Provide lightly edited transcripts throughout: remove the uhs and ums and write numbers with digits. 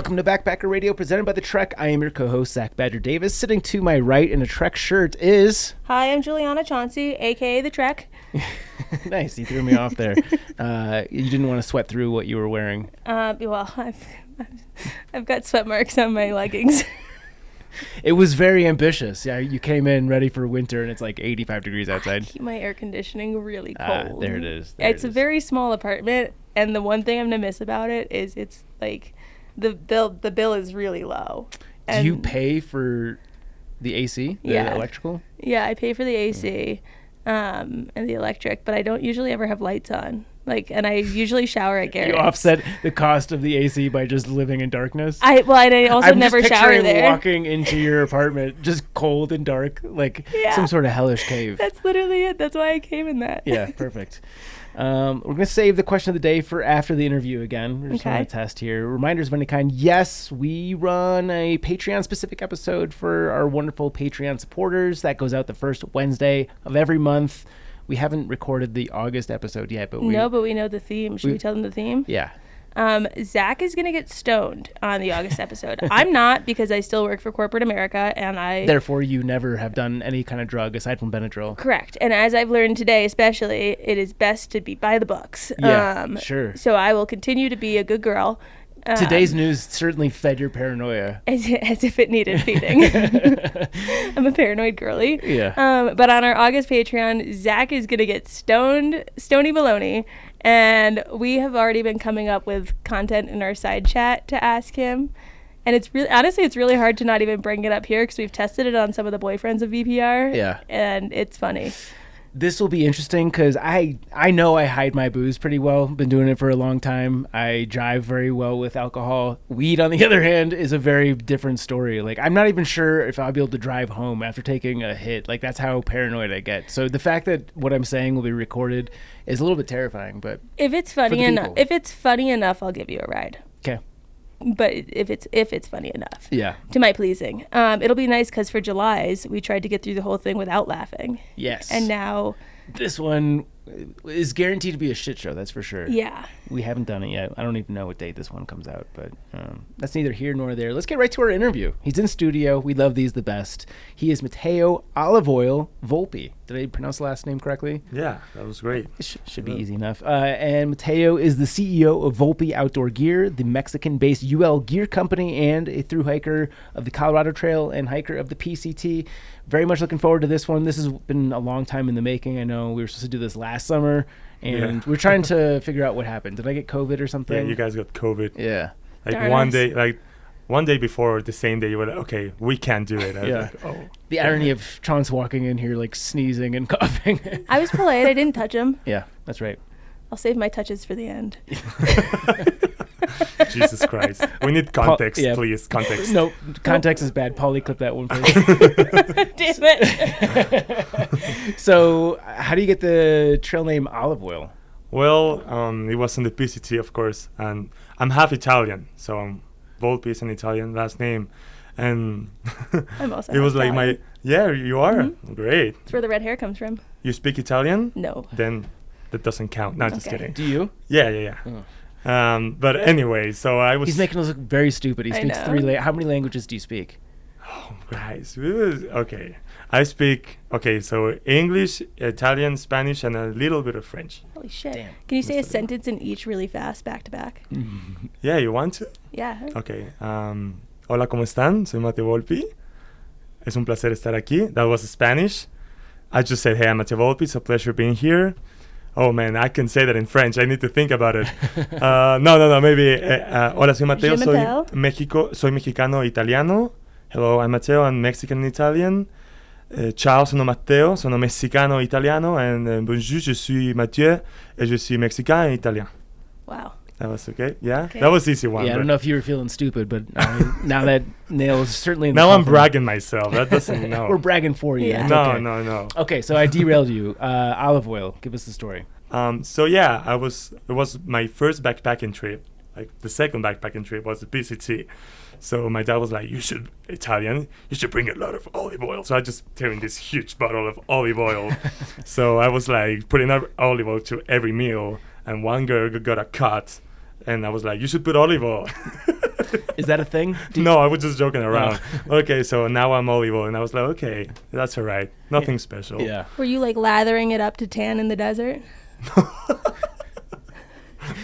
Welcome to Backpacker Radio, presented by The Trek. I am your co-host, Zach Badger Davis. Sitting to my right in a Trek shirt is... Hi, I'm Juliana Chauncey, a.k.a. The Trek. Nice, you threw me off there. You didn't want to sweat through what you were wearing. Well, I've got sweat marks on my leggings. It was very ambitious. Yeah, you came in ready for winter, and it's like 85 degrees outside. I keep my air conditioning really cold. There it is. It's a very small apartment, and the one thing I'm going to miss about it is it's like the bill is really low. Do you pay for the AC, the electrical? Yeah, I pay for the AC and the electric, but I don't usually ever have lights on. And I usually shower at Garrett's. You offset the cost of the AC by just living in darkness? I also never shower there. I'm walking into your apartment just cold and dark, some sort of hellish cave. That's literally it. That's why I came in that. Yeah, perfect. We're going to save the question of the day for after the interview again. We're just going to test here. Reminders of any kind. Yes, we run a Patreon-specific episode for our wonderful Patreon supporters. That goes out the first Wednesday of every month. We haven't recorded the August episode yet, but we know the theme. Should we tell them the theme? Yeah. Zach is going to get stoned on the August episode. I'm not, because I still work for corporate America, and Therefore, you never have done any kind of drug aside from Benadryl. Correct. And as I've learned today, especially, it is best to be by the books. Yeah, sure. So I will continue to be a good girl. Today's news certainly fed your paranoia. As if it needed feeding. I'm a paranoid girly. Yeah. But on our August Patreon, Zach is going to get stony baloney. And we have already been coming up with content in our side chat to ask him. And it's really hard to not even bring it up here because we've tested it on some of the boyfriends of VPR. Yeah. And it's funny. This will be interesting because I know I hide my booze pretty well. Been doing it for a long time. I jive very well with alcohol. Weed, on the other hand, is a very different story. I'm not even sure if I'll be able to drive home after taking a hit. That's how paranoid I get. So the fact that what I'm saying will be recorded is a little bit terrifying. But if it's funny enough, I'll give you a ride. Okay. But if it's funny enough, to my pleasing, it'll be nice because for July's we tried to get through the whole thing without laughing. Yes. And now this one is guaranteed to be a shit show. That's for sure. Yeah. We haven't done it yet. I don't even know what date this one comes out, but that's neither here nor there. Let's get right to our interview. He's in studio. We love these the best. He is Matteo Olive Oil Volpi. Did I pronounce the last name correctly? Yeah, that was great. It should be easy enough. And Matteo is the CEO of Volpi Outdoor Gear, the Mexican-based UL Gear Company, and a thru hiker of the Colorado Trail and hiker of the PCT. Very much looking forward to this one. This has been a long time in the making. I know we were supposed to do this last summer, and we're trying to figure out what happened. Did I get COVID or something? Yeah, you guys got COVID. Yeah. One day before, the same day, you were like, okay, we can't do it. I was like, oh. The irony of Chance walking in here sneezing and coughing. I was polite. I didn't touch him. Yeah, that's right. I'll save my touches for the end. Jesus Christ. We need context, please. Context. No, context is bad. Paulie, clip that one first. Damn it. So, how do you get the trail name Olive Oil? Well, it was in the PCT, of course. And I'm half Italian. So, Volpi is an Italian last name. And I'm also it was Italian. like you are. Mm-hmm. Great. That's where the red hair comes from. You speak Italian? No. Then that doesn't count. No, just kidding. Do you? Yeah. Oh. But anyway, so I was... He's making us look very stupid. He speaks how many languages do you speak? Oh, guys. Okay. I speak, so English, Italian, Spanish, and a little bit of French. Holy shit. Damn. Can you say a sentence in each really fast, back to back? Yeah, you want to? Yeah. Okay. Hola, ¿cómo están? Soy Matteo Volpi. Es un placer estar aquí. That was Spanish. I just said, hey, I'm Matteo Volpi. It's a pleasure being here. Oh, man, I can say that in French. I need to think about it. No, maybe. Hola, soy Matteo. Soy mexicano italiano. Hello, I'm Matteo. I'm Mexican and Italian. Ciao, sono Matteo. Sono mexicano italiano. And bonjour, je suis Mathieu. Et je suis mexicain et italien. Wow. That was okay? Yeah? Okay. That was easy one. Yeah, I don't know if you were feeling stupid, but now that nails certainly in the now I'm bragging myself. That doesn't know. We're bragging for you. Yeah. No. Okay, so I derailed you. Olive Oil, give us the story. It was my first backpacking trip. The second backpacking trip was the PCT. So my dad was like, you should bring a lot of olive oil. So I just carried this huge bottle of olive oil. So I was putting olive oil to every meal. And one girl got a cut. And I was like, you should put olive oil. Is that a thing? No, I was just joking around. Okay, so now I'm olive oil, and I was like, okay, that's all right. Nothing special. Yeah. Were you like lathering it up to tan in the desert?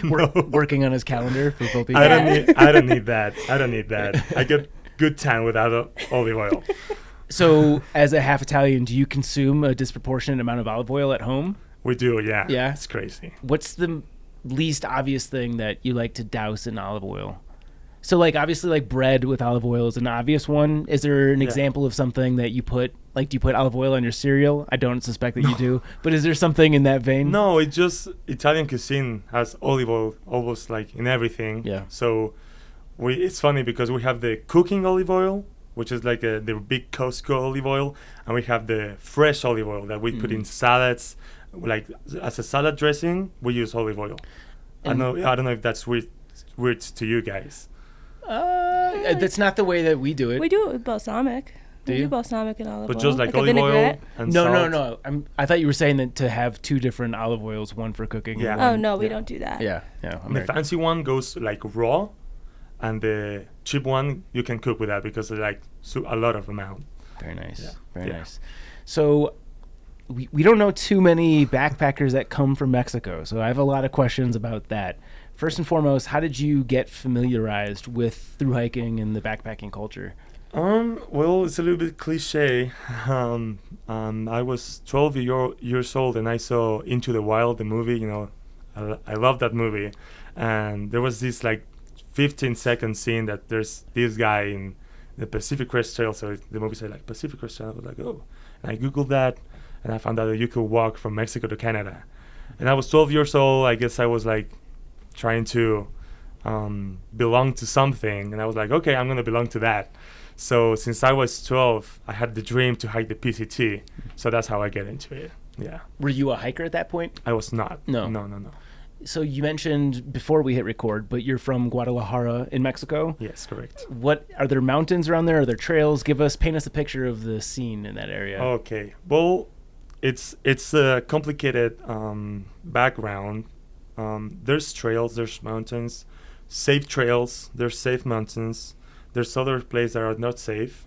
No. Working on his calendar for Volpi. I don't need that. I get good tan without olive oil. So, as a half Italian, do you consume a disproportionate amount of olive oil at home? We do, yeah. Yeah? It's crazy. What's the least obvious thing that you like to douse in olive oil? So, like, obviously, like, bread with olive oil is an obvious one. Is there an example of something that you put, like, do you put olive oil on your cereal? I don't suspect that you do. But is there something in that vein? No, it just Italian cuisine has olive oil almost like in everything. Yeah. So it's funny because we have the cooking olive oil, which is like the big Costco olive oil, and we have the fresh olive oil that we put in salads. Like as a salad dressing, we use olive oil. I don't know if that's weird to you guys. That's not the way that we do it. We do it with balsamic. Do We you? do balsamic and olive oil. But just like a olive oil vinaigrette. and No, salt. no. I thought you were saying that to have two different olive oils, one for cooking. Yeah. And Oh one, no, we don't do that. Yeah. And the fancy one goes like raw, and the cheap one you can cook with that because it's like a lot of amount. Very nice. Yeah. Very Yeah. nice. So we don't know too many backpackers that come from Mexico. So I have a lot of questions about that. First and foremost, how did you get familiarized with thru hiking and the backpacking culture? Well, it's a little bit cliche. I was 12 years old and I saw Into the Wild, the movie. You know, I love that movie. And there was this like 15-second scene that there's this guy in the Pacific Crest Trail. So the movie said like Pacific Crest Trail. I was like, oh. And I Googled that and I found out that you could walk from Mexico to Canada. And I was 12 years old. I guess I was like trying to belong to something. And I was like, okay, I'm going to belong to that. So since I was 12, I had the dream to hike the PCT. So that's how I get into it. Yeah. Were you a hiker at that point? I was not. No. No. So you mentioned before we hit record, but you're from Guadalajara in Mexico. Yes, correct. What are there mountains around there? Are there trails? Paint us a picture of the scene in that area. Okay. Well, it's a complicated background. There's trails, there's mountains, safe trails, there's safe mountains. There's other places that are not safe.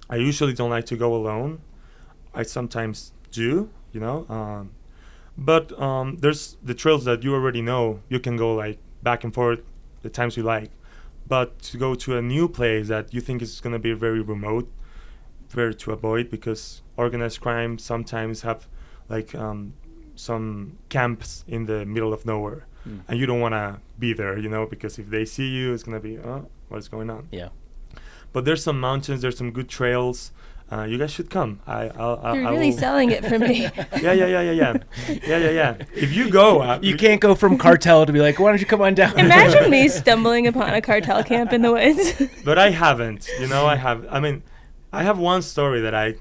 I usually don't like to go alone. I sometimes do, you know. But there's the trails that you already know. You can go like back and forth the times you like. But to go to a new place that you think is going to be very remote, very to avoid because organized crime sometimes have like some camps in the middle of nowhere. And you don't want to be there, you know, because if they see you, it's going to be, what's going on? Yeah. But there's some mountains, there's some good trails. You guys should come. You're really selling it for me. Yeah. If you go, You can't go from cartel to be like, why don't you come on down? Imagine me stumbling upon a cartel camp in the woods. But I haven't. You know, I have one story that I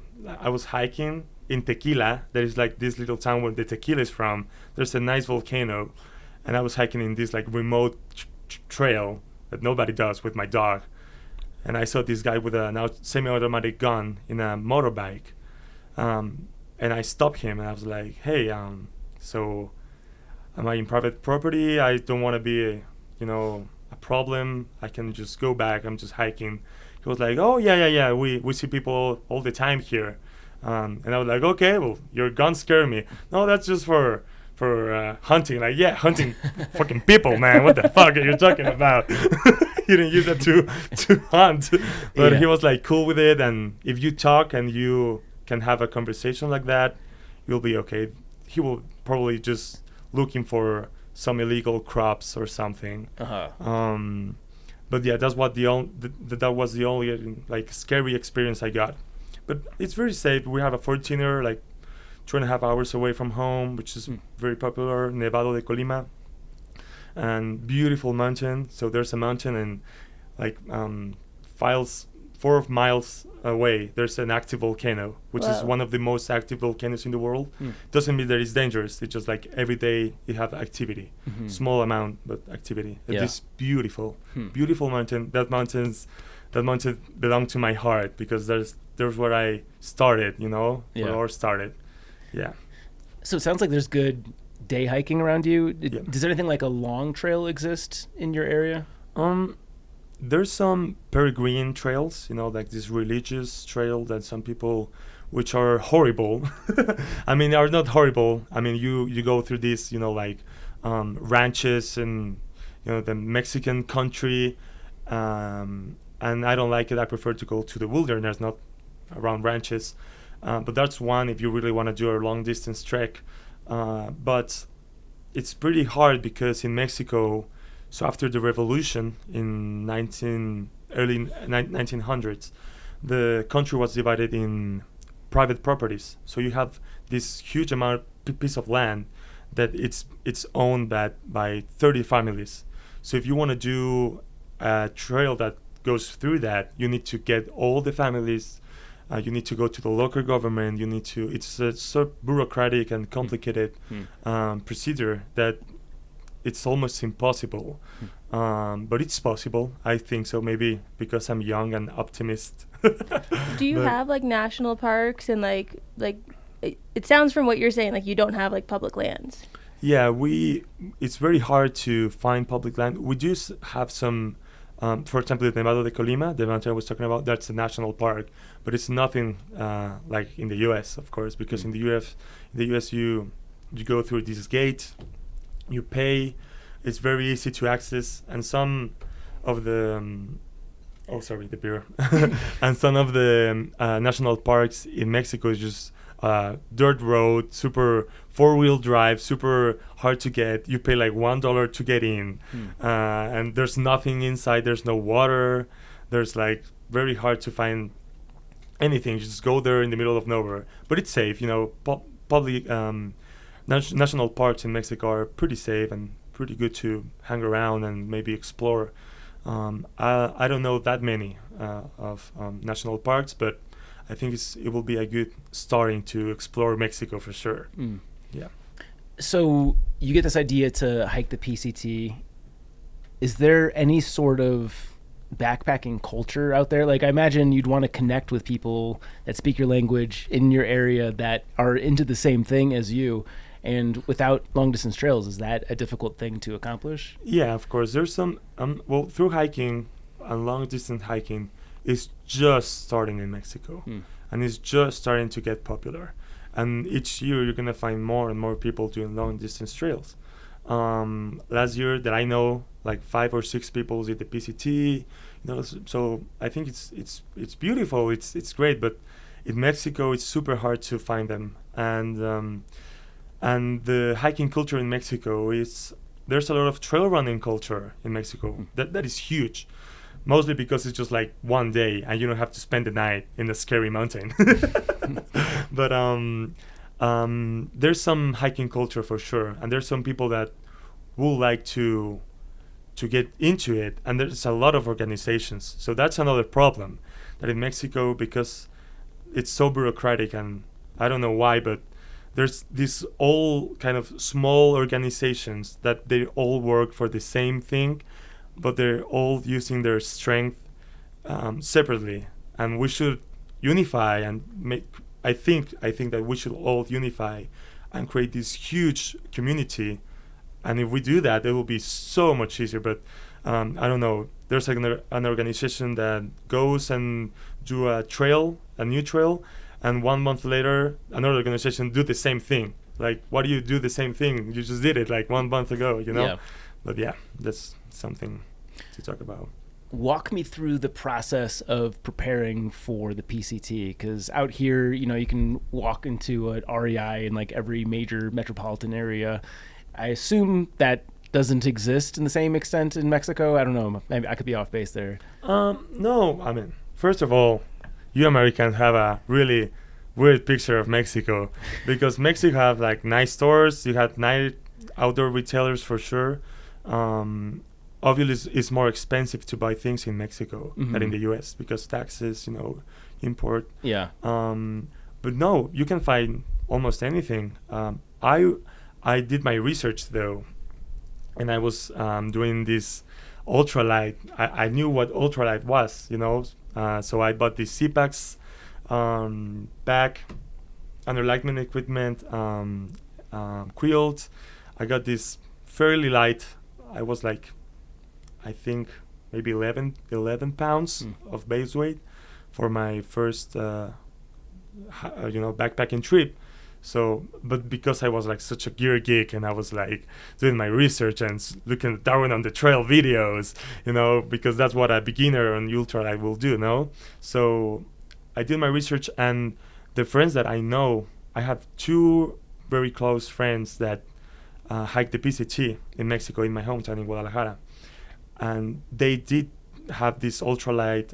was hiking in Tequila. There is like this little town where the tequila is from. There's a nice volcano. And I was hiking in this like remote trail that nobody does with my dog. And I saw this guy with a semi-automatic gun in a motorbike. And I stopped him and I was like, hey, so am I in private property? I don't want to be, a problem. I can just go back. I'm just hiking. He was like, oh, yeah. We see people all the time here. And I was like, okay, well, your gun scared me. No, that's just for hunting. Like, yeah, hunting fucking people, man. What the fuck are you talking about? You didn't use it to hunt. But Yeah. he was like cool with it. And if you talk and you can have a conversation like that, you'll be okay. He will probably just looking for some illegal crops or something. Uh-huh. But yeah, that was the only like scary experience I got. But it's very safe. We have a 14er like 2.5 hours away from home, which is very popular, Nevado de Colima, and beautiful mountain. So there's a mountain and like 4 miles away, there's an active volcano, which is one of the most active volcanoes in the world. Doesn't mean that it's dangerous. It's just like every day you have activity, small amount, but activity. Yeah. It's beautiful, beautiful mountain. That mountain belonged to my heart because there's where I started, where Yeah. all started. Yeah. So it sounds like there's good day hiking around you. Yeah. Does anything like a long trail exist in your area? there's some peregrine trails, like this religious trail that some people, which are horrible. I mean, they are not horrible. I mean, you go through these, like ranches and the Mexican country, and I don't like it. I prefer to go to the wilderness, not around ranches. But that's one if you really want to do a long distance trek. But it's pretty hard because in Mexico, so after the revolution in early 1900s, the country was divided in private properties. So you have this huge piece of land that it's owned by 30 families. So if you want to do a trail that goes through that, you need to get all the families. You need to go to the local government. It's a so bureaucratic and complicated procedure that it's almost impossible. But it's possible, I think so. Maybe because I'm young and optimist. Do you have like national parks and like it sounds from what you're saying like you don't have like public lands? Yeah, it's very hard to find public land. We do have some. For example, the Nevado de Colima, the mountain I was talking about, that's a national park, but it's nothing like in the U.S., of course, because in the U.S. you go through this gate, you pay, it's very easy to access, and some of the the beer, and some of the national parks in Mexico is just dirt road, super 4-wheel drive, super hard to get. You pay like $1 to get in, and there's nothing inside. There's no water. There's like very hard to find anything. You just go there in the middle of nowhere, but it's safe. Public national parks in Mexico are pretty safe and pretty good to hang around and maybe explore. I don't know that many of national parks, but I think it will be a good starting to explore Mexico for sure. Yeah. So you get this idea to hike the PCT. Is there any sort of backpacking culture out there? Like, I imagine you'd want to connect with people that speak your language in your area that are into the same thing as you. And without long distance trails, is that a difficult thing to accomplish? Yeah, of course. There's some, through hiking and long distance hiking, is just starting in Mexico, and it's just starting to get popular. And each year you're gonna find more and more people doing long distance trails. Last year that I know, like 5 or 6 people did the PCT. So I think it's beautiful. It's great, but in Mexico it's super hard to find them. And the hiking culture in Mexico there's a lot of trail running culture in Mexico. That is huge. Mostly because it's just like one day and you don't have to spend the night in a scary mountain. But there's some hiking culture for sure. And there's some people that would like to get into it. And there's a lot of organizations. So that's another problem. That in Mexico, because it's so bureaucratic and I don't know why, but there's these all kind of small organizations that they all work for the same thing, but they're all using their strength separately, and we should unify and make. I think that we should all unify and create this huge community, and if we do that, it will be so much easier. But I don't know. There's an organization that goes and do a new trail, and 1 month later, another organization do the same thing. Like, why do you do the same thing? You just did it like 1 month ago, Yeah. But yeah, that's something to talk about. Walk me through the process of preparing for the PCT, because out here, you can walk into an REI in like every major metropolitan area. I assume that doesn't exist in the same extent in Mexico. I don't know. Maybe I could be off base there. No, I mean, first of all, you Americans have a really weird picture of Mexico because Mexico have like nice stores. You have nice outdoor retailers for sure. Obviously, it's more expensive to buy things in Mexico than in the U.S. because taxes, import. Yeah. But no, you can find almost anything. I did my research though, and I was doing this ultralight. I knew what ultralight was, so I bought these CPACs, back, underlightment equipment, quilt. I got this fairly light. I was like, I think maybe 11 pounds of base weight for my first, backpacking trip. So, but because I was like such a gear geek and I was like doing my research and looking at Darwin on the Trail videos, because that's what a beginner on ultralight will do, no? So I did my research, and the friends that I know, I have 2 very close friends that hike the PCT in Mexico, in my hometown in Guadalajara. And they did have this ultralight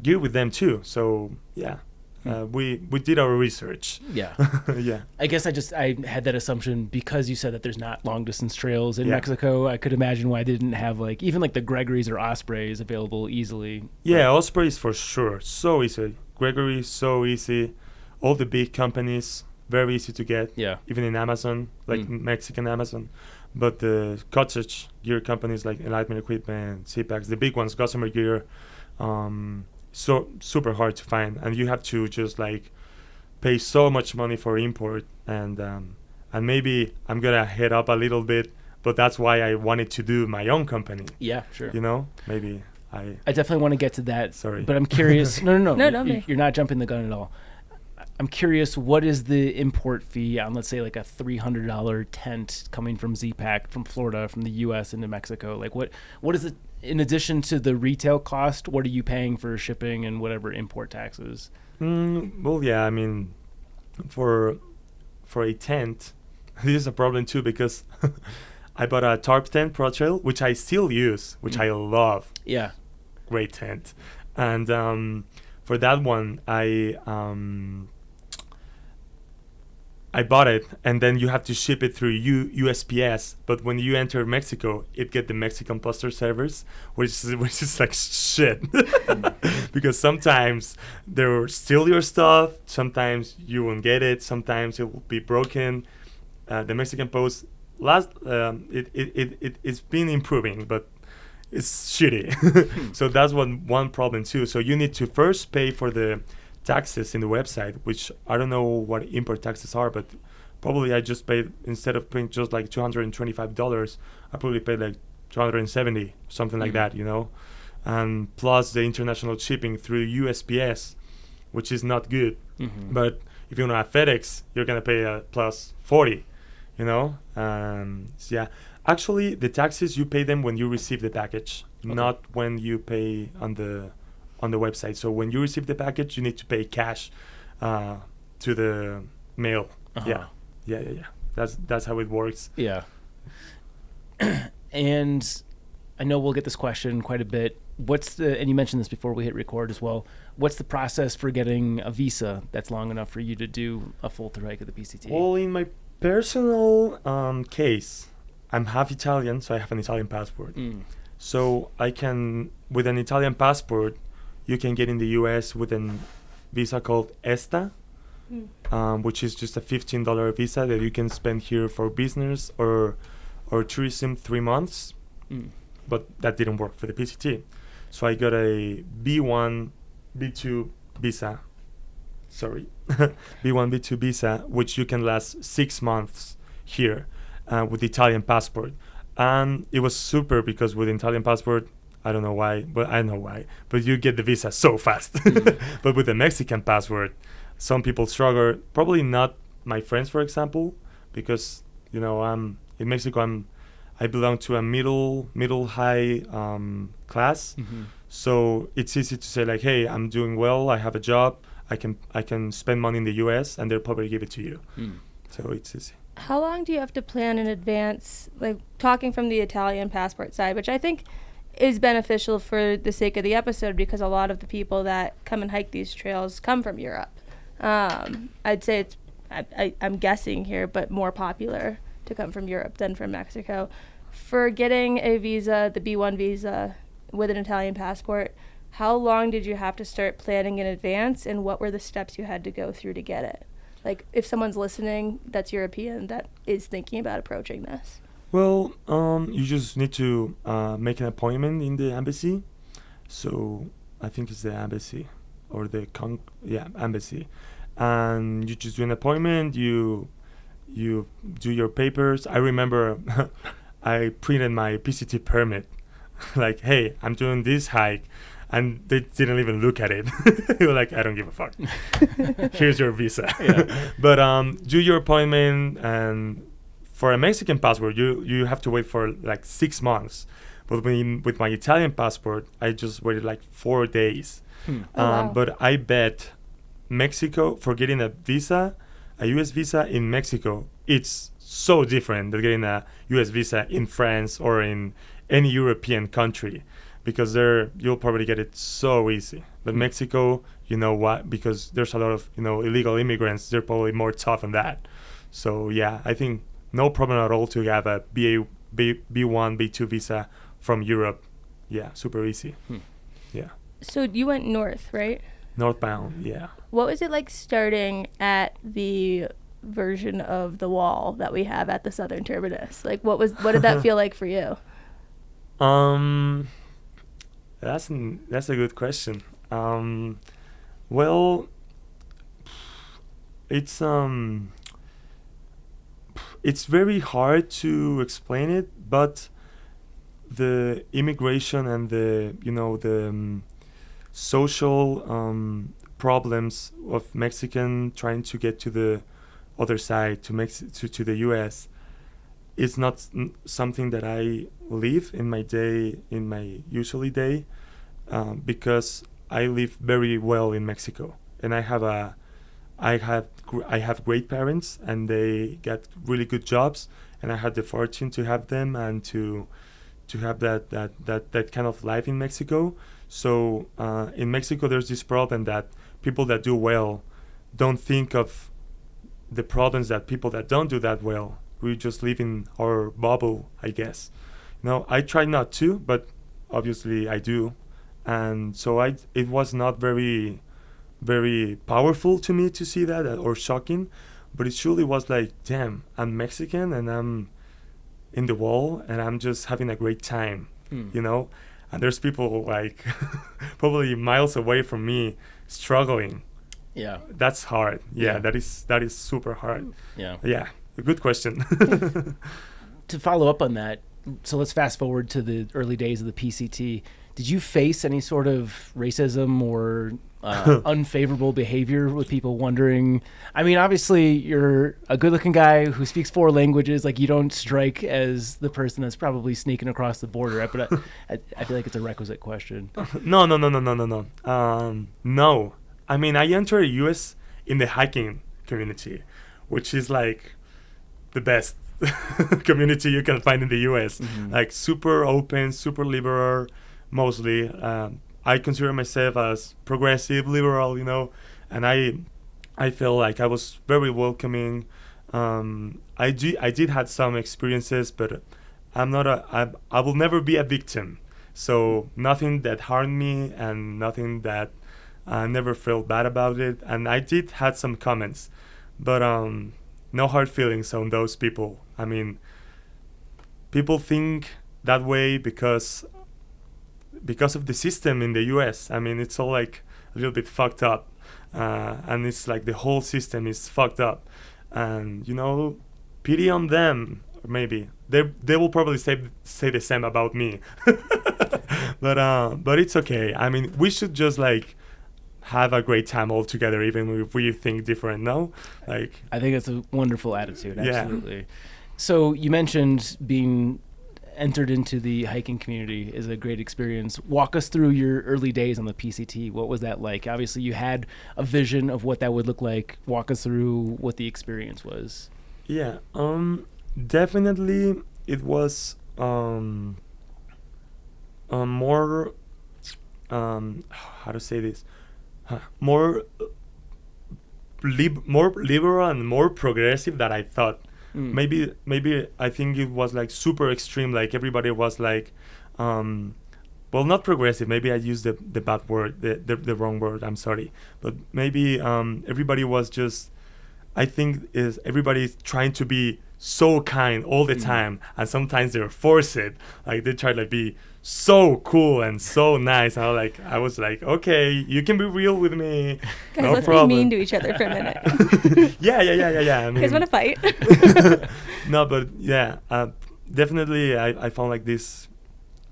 gear with them too. So yeah, we did our research. Yeah. Yeah. I guess I had that assumption because you said that there's not long distance trails in Yeah. Mexico. I could imagine why they didn't have like even like the Gregory's or Ospreys available easily. Yeah, Ospreys for sure. So easy. Gregory, so easy. All the big companies, very easy to get. Yeah. Even in Amazon, like Mexican Amazon. But the cottage gear companies like Enlightenment Equipment, CPAX, the big ones, Gossamer Gear, so super hard to find. And you have to just like pay so much money for import. And maybe I'm going to head up a little bit, but that's why I wanted to do my own company. Yeah, sure. Maybe I definitely want to get to that. Sorry. But I'm curious. No. No, You're not jumping the gun at all. I'm curious, what is the import fee on, let's say, like a $300 tent coming from Z-Pack, from Florida, from the U.S. into Mexico? Like, what is it, in addition to the retail cost, what are you paying for shipping and whatever import taxes? Well, yeah, I mean, for a tent, this is a problem too, because I bought a tarp tent Pro Trail, which I still use, which I love. Yeah. Great tent. And for that one, I bought it, and then you have to ship it through USPS. But when you enter Mexico, it get the Mexican postal service, which is like shit, because sometimes they will steal your stuff. Sometimes you won't get it. Sometimes it will be broken. The Mexican post it's been improving, but it's shitty. So that's one problem too. So you need to first pay for the taxes in the website, which I don't know what import taxes are, but probably I just paid, instead of paying just like $225, I probably paid like $270, something like that, and plus the international shipping through USPS, which is not good. But if you want to have FedEx, you're gonna pay plus 40, So yeah, actually the taxes you pay them when you receive the package, not when you pay on the website. So when you receive the package, you need to pay cash to the mail. Yeah. That's how it works. Yeah. And I know we'll get this question quite a bit. And you mentioned this before we hit record as well, what's the process for getting a visa that's long enough for you to do a full through hike of the PCT? Well, in my personal case, I'm half Italian, so I have an Italian passport. So I can, with an Italian passport, you can get in the U.S. with a visa called ESTA, which is just a $15 visa that you can spend here for business or tourism 3 months. But that didn't work for the PCT. So I got a B1, B2 visa. Sorry. B1, B2 visa, which you can last 6 months here with the Italian passport. And it was super because with the Italian passport, I don't know why, but I know why. But you get the visa so fast. But with the Mexican passport, some people struggle. Probably not my friends, for example, because I'm in Mexico. I belong to a middle high class. So it's easy to say like, hey, I'm doing well. I have a job. I can spend money in the U.S. and they'll probably give it to you. So it's easy. How long do you have to plan in advance? Like talking from the Italian passport side, which I think is beneficial for the sake of the episode, because a lot of the people that come and hike these trails come from Europe. I'd say it's, I'm guessing here, but more popular to come from Europe than from Mexico. For getting a visa, the B1 visa with an Italian passport, how long did you have to start planning in advance, and what were the steps you had to go through to get it? Like if someone's listening that's European that is thinking about approaching this. Well, you just need to make an appointment in the embassy. So I think it's the embassy or the embassy, and you just do an appointment. You do your papers. I remember I printed my PCT permit like, hey, I'm doing this hike, and they didn't even look at it. They were like, I don't give a fuck. Here's your visa. But do your appointment, and for a Mexican passport, you have to wait for like 6 months. But with my Italian passport, I just waited like 4 days. Wow. But I bet Mexico, for getting a visa, a U.S. visa in Mexico, it's so different than getting a U.S. visa in France or in any European country, because there you'll probably get it so easy. But Mexico, you know what? Because there's a lot of illegal immigrants. They're probably more tough on that. So yeah, I think no problem at all to have a B1, B2 visa from Europe. Yeah, super easy. Yeah. So you went north, right? Northbound, yeah. What was it like starting at the version of the wall that we have at the southern terminus? Like, what did that feel like for you? That's a good question. Well, it's very hard to explain it, but the immigration and the social problems of Mexican trying to get to the other side, to the U.S. is not something that I live in my usually day, because I live very well in Mexico, and I have great parents, and they get really good jobs, and I had the fortune to have them and to have that kind of life in Mexico. So in Mexico, there's this problem that people that do well don't think of the problems that people that don't do that well. We just live in our bubble, I guess. I try not to, but obviously I do. And so it was not very, very powerful to me to see that, or shocking, but it surely was like, damn, I'm Mexican and I'm in the wall and I'm just having a great time, and there's people like probably miles away from me struggling. Yeah. That's hard. Yeah. That is super hard. Yeah. A good question. To follow up on that, so let's fast forward to the early days of the PCT. Did you face any sort of racism or unfavorable behavior with people wondering? I mean, obviously, you're a good-looking guy who speaks 4 languages. Like, you don't strike as the person that's probably sneaking across the border. But I feel like it's a requisite question. No. No. I mean, I entered the U.S. in the hiking community, which is like the best community you can find in the U.S. Like super open, super liberal, mostly. I consider myself as progressive, liberal, and I feel like I was very welcoming. I did had some experiences, but I will never be a victim. So nothing that harmed me and nothing that I never felt bad about it. And I did had some comments, but no hard feelings on those people. I mean, people think that way because of the system in the U.S. I mean, it's all like a little bit fucked up, and it's like the whole system is fucked up, and pity on them. Maybe they will probably say the same about me, but it's okay. I mean, we should just like have a great time all together, even if we think different. No, like I think it's a wonderful attitude. Absolutely. Yeah. So you mentioned being entered into the hiking community is a great experience. Walk us through your early days on the PCT. What was that like? Obviously, you had a vision of what that would look like. Walk us through what the experience was. Yeah, definitely it was more how to say this, more liberal and more progressive than I thought. Maybe I think it was like super extreme. Like everybody was like, well, not progressive. Maybe I used the bad word, the wrong word. I'm sorry, but maybe everybody was just. I think everybody's trying to be so kind all the time, and sometimes they're forced. Like they try to be so cool and so nice. And I was like, okay, you can be real with me. Guys, no let's problem. be mean to each other for a minute. Yeah. I mean, You guys want to fight? No, but yeah, definitely I found like this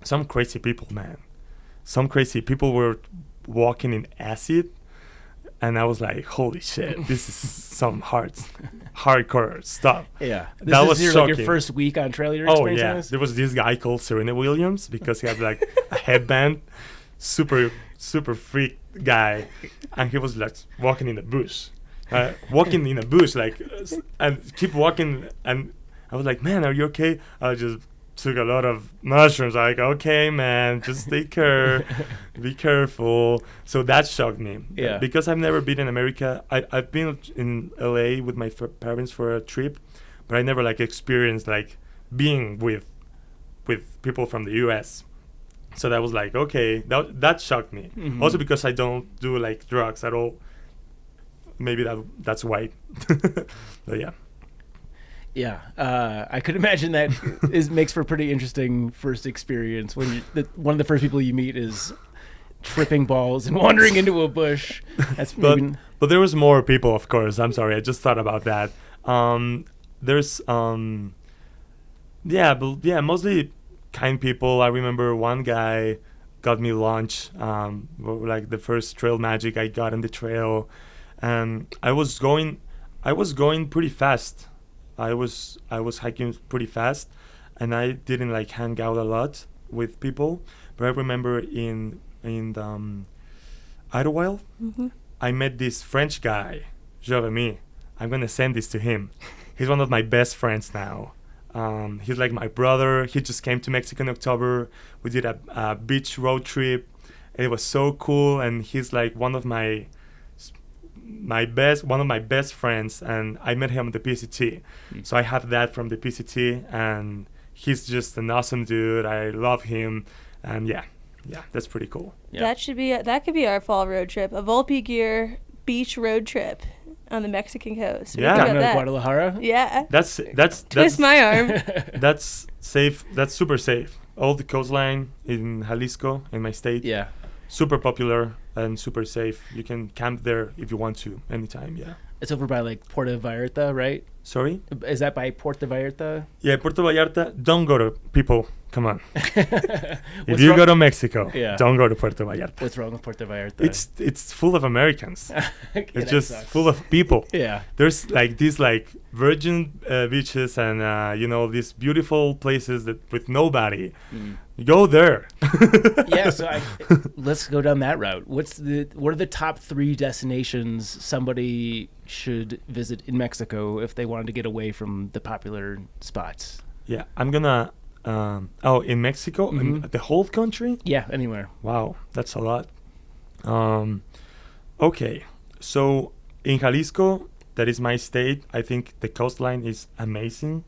some crazy people, man. Some crazy people were walking in acid, and I was like, holy shit, this is some hardcore stuff. Yeah. That was like your shocking. first week on trail you're Oh experiencing yeah, this? there was this guy called Serena Williams because he had like a headband, super freak guy, and he was like walking in the bush, like, and keep walking, and I was like, man, are you okay? I just took a lot of mushrooms. Like, okay, man, just take care, be careful. So that shocked me. Yeah. Because I've never been in America. I've been in LA with my parents for a trip, but I never like experienced like being with people from the US. So that was like, okay, that shocked me. Mhm. Also because I don't do like drugs at all. Maybe that's why. But yeah. Yeah, I could imagine that makes for a pretty interesting first experience when one of the first people you meet is tripping balls and wandering into a bush. That's maybe But there was more people, of course. I'm sorry, I just thought about that. There's mostly kind people. I remember one guy got me lunch, like the first trail magic I got on the trail, and I was going pretty fast. I was hiking pretty fast, and I didn't like hang out a lot with people. But I remember in Idlewild, I met this French guy, Jeremy. I'm gonna send this to him. He's one of my best friends now. He's like my brother. He just came to Mexico in October. We did a beach road trip. It was so cool, and he's like one of my best friends, and I met him at the PCT. So I have that from the PCT, and he's just an awesome dude. I love him, and yeah, that's pretty cool. Yeah. That could be our fall road trip, a Volpi Gear beach road trip on the Mexican coast. Yeah. What do you Down think to about Guadalajara. Yeah. That's Twist my arm. that's safe. That's super safe. All the coastline in Jalisco, in my state. Yeah. Super popular and super safe. You can camp there if you want to anytime. Yeah. It's over by like Puerto Vallarta, right? Sorry? Is that by Puerto Vallarta? Yeah, Puerto Vallarta. Don't go to people. Come on. If What's you wrong- go to Mexico, Yeah. don't go to Puerto Vallarta. What's wrong with Puerto Vallarta? It's full of Americans. Yeah, It's that just sucks. full of people. Yeah. There's like these like virgin beaches and these beautiful places that with nobody. Go there. Yeah, so let's go down that route. What are the top 3 destinations somebody should visit in Mexico if they wanted to get away from the popular spots? Yeah, I'm gonna. In Mexico, in the whole country. Yeah, anywhere. Wow, that's a lot. Okay, so in Jalisco, that is my state. I think the coastline is amazing.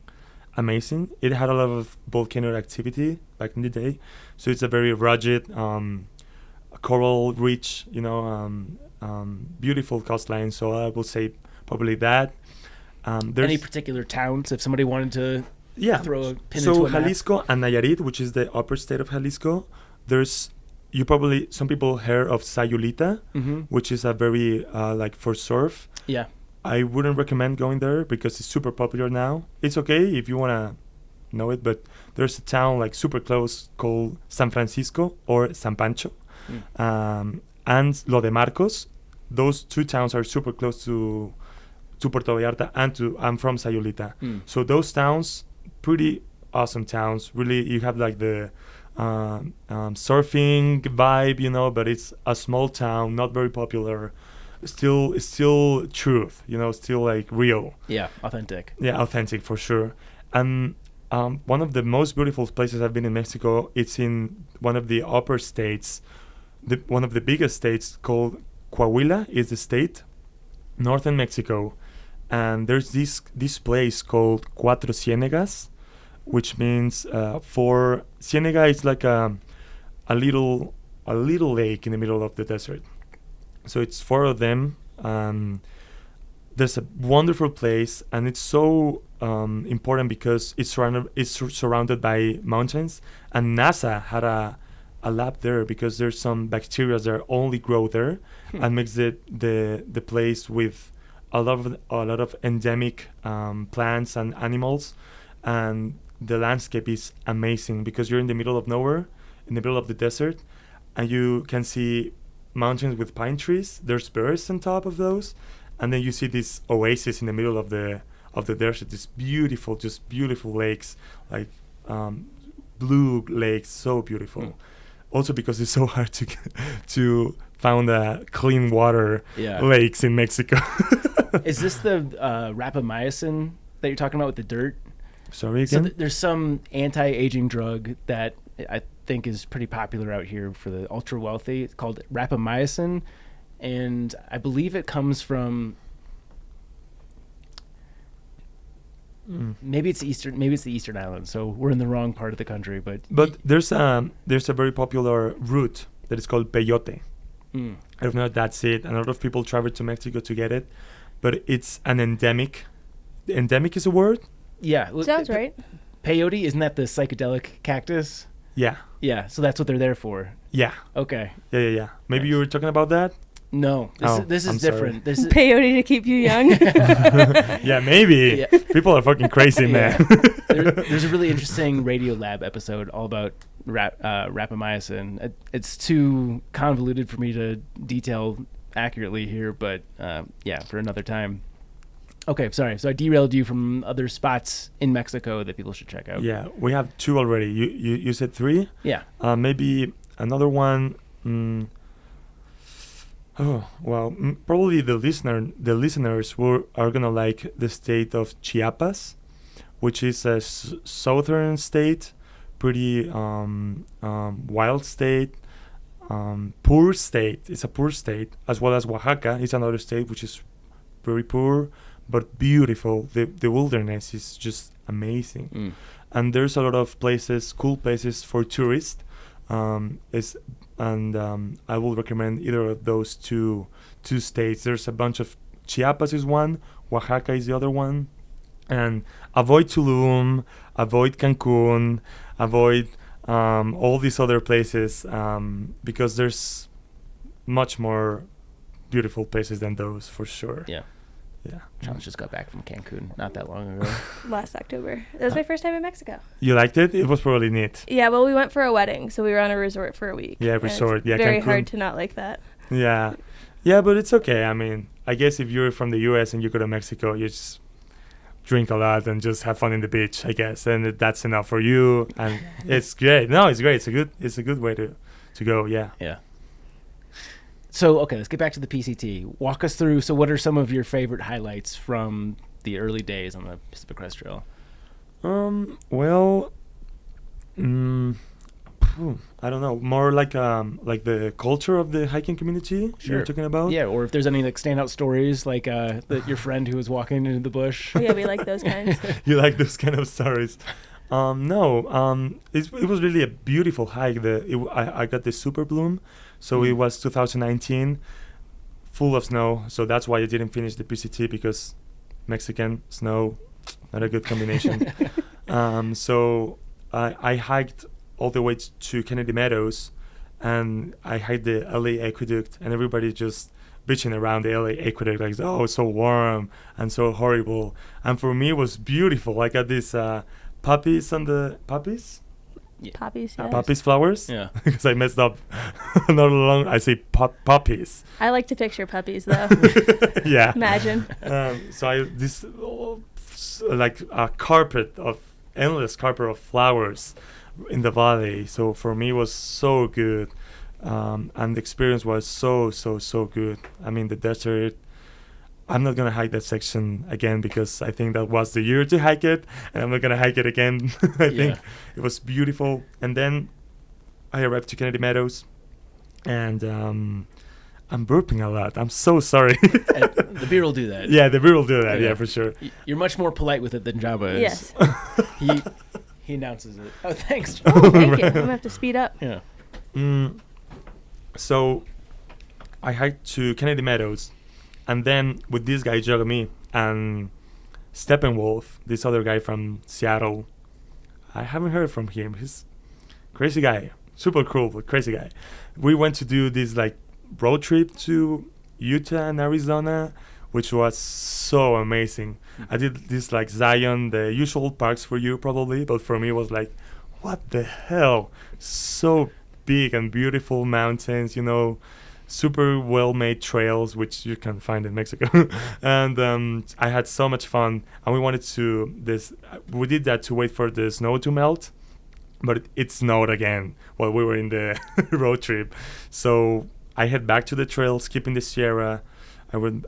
It had a lot of volcano activity back in the day, so it's a very rugged, coral rich, beautiful coastline. So I will say probably that. There's Any particular towns if somebody wanted to throw a pin so into a map? Jalisco and Nayarit, which is the upper state of Jalisco, some people heard of Sayulita, which is a very like for surf. Yeah. I wouldn't recommend going there because it's super popular now. It's okay if you want to know it, but there's a town like super close called San Francisco or San Pancho, and Lo de Marcos. Those 2 towns are super close to Puerto Vallarta and I'm from Sayulita. So those towns, pretty awesome towns. Really, you have like the surfing vibe, but it's a small town, not very popular. It's still truth, still like real. Yeah, authentic. Yeah, authentic for sure. And one of the most beautiful places I've been in Mexico, it's in one of the upper states, one of the biggest states called Coahuila is the state, northern Mexico. And there's this place called Cuatro Ciénegas, which means 4. Ciénega is like a little lake in the middle of the desert. So it's 4 of them. There's a wonderful place, and it's so important because it's surrounded by mountains. And NASA had a lab there because there's some bacteria that only grow there, and makes the place with a lot of endemic plants and animals, and the landscape is amazing because you're in the middle of nowhere, in the middle of the desert, and you can see mountains with pine trees. There's birds on top of those, and then you see this oasis in the middle of the desert. This beautiful, just beautiful lakes, like blue lakes, so beautiful. Also because it's so hard to find clean water lakes in Mexico. Is this the rapamycin that you're talking about with the dirt? Sorry again? So there's some anti-aging drug that I think is pretty popular out here for the ultra wealthy. It's called rapamycin, and I believe it comes from maybe it's the Eastern Islands. So we're in the wrong part of the country, but there's a very popular root that is called peyote. I don't know if that's it. A lot of people travel to Mexico to get it, but it's an endemic. Endemic is a word? Yeah. Sounds right. Peyote, isn't that the psychedelic cactus? Yeah. Yeah, so that's what they're there for. Yeah. Okay. Yeah. Maybe you were talking about that? No, this is different. This is peyote to keep you young. Yeah, maybe. Yeah. People are fucking crazy, man. There's a really interesting Radio Lab episode all about rapamycin. It's too convoluted for me to detail accurately here, but for another time. Okay, sorry. So I derailed you from other spots in Mexico that people should check out. Yeah, we have 2 already. You said 3? Yeah. Maybe another one. Probably the listeners are gonna like the state of Chiapas, which is a southern state, pretty wild state, poor state. It's a poor state, as well as Oaxaca. It's another state which is very poor but beautiful. The wilderness is just amazing, and there's a lot of places, cool places for tourists. I will recommend either of those two states. There's a bunch of Chiapas is one, Oaxaca is the other one, and avoid Tulum, avoid Cancun, avoid all these other places because there's much more beautiful places than those for sure. Yeah. Charles just got back from Cancun not that long ago. Last October. That was my first time in Mexico. You liked it? It was probably neat. Yeah, well, we went for a wedding, so we were on a resort for a week. Yeah, resort. Yeah, very Cancun. hard to not like that. Yeah, but it's okay. I mean, I guess if you're from the U.S. and you go to Mexico, you just drink a lot and just have fun in the beach, I guess, and that's enough for you. And it's great. No, it's great. It's a good way to go. Yeah. Yeah. So, okay, let's get back to the PCT. Walk us through, so what are some of your favorite highlights from the early days on the Pacific Crest Trail? I don't know. More like the culture of the hiking community you're talking about? Yeah, or if there's any like standout stories, like your friend who was walking into the bush. Yeah, we like those kinds. You like those kind of stories? It was really a beautiful hike. I got the super bloom, so it was 2019, full of snow. So that's why I didn't finish the PCT, because Mexican snow, not a good combination. So I hiked all the way to Kennedy Meadows, and I hiked the LA Aqueduct, and everybody just bitching around the LA Aqueduct, like, oh, it's so warm and so horrible. And for me, it was beautiful. I got these puppies on the puppies. Yeah. Poppies, yes. Puppies, flowers. Yeah, because I messed up. Not long. I say puppies. I like to picture puppies, though. Yeah. Imagine. So I like a endless carpet of flowers in the valley. So for me, it was so good, and the experience was so good. I mean, the desert. I'm not gonna hike that section again, because I think that was the year to hike it, and I'm not gonna hike it again. I think it was beautiful. And then I arrived to Kennedy Meadows, and I'm burping a lot. I'm so sorry. The beer will do that. Yeah, the beer will do that. Yeah, for sure. You're much more polite with it than Jabba is. Yes. He announces it. Oh, thanks. Oh, thank you. I'm gonna have to speed up. Yeah. So I hiked to Kennedy Meadows. And then with this guy, Jeremy, and Steppenwolf, this other guy from Seattle, I haven't heard from him. He's crazy guy, super cool, but crazy guy. We went to do this like road trip to Utah and Arizona, which was so amazing. I did this like Zion, the usual parks for you probably, but for me it was like, what the hell? So big and beautiful mountains, super well-made trails, which you can find in Mexico. And I had so much fun. And we did that to wait for the snow to melt, but it snowed again while we were in the road trip. So I head back to the trail, skipping the Sierra. We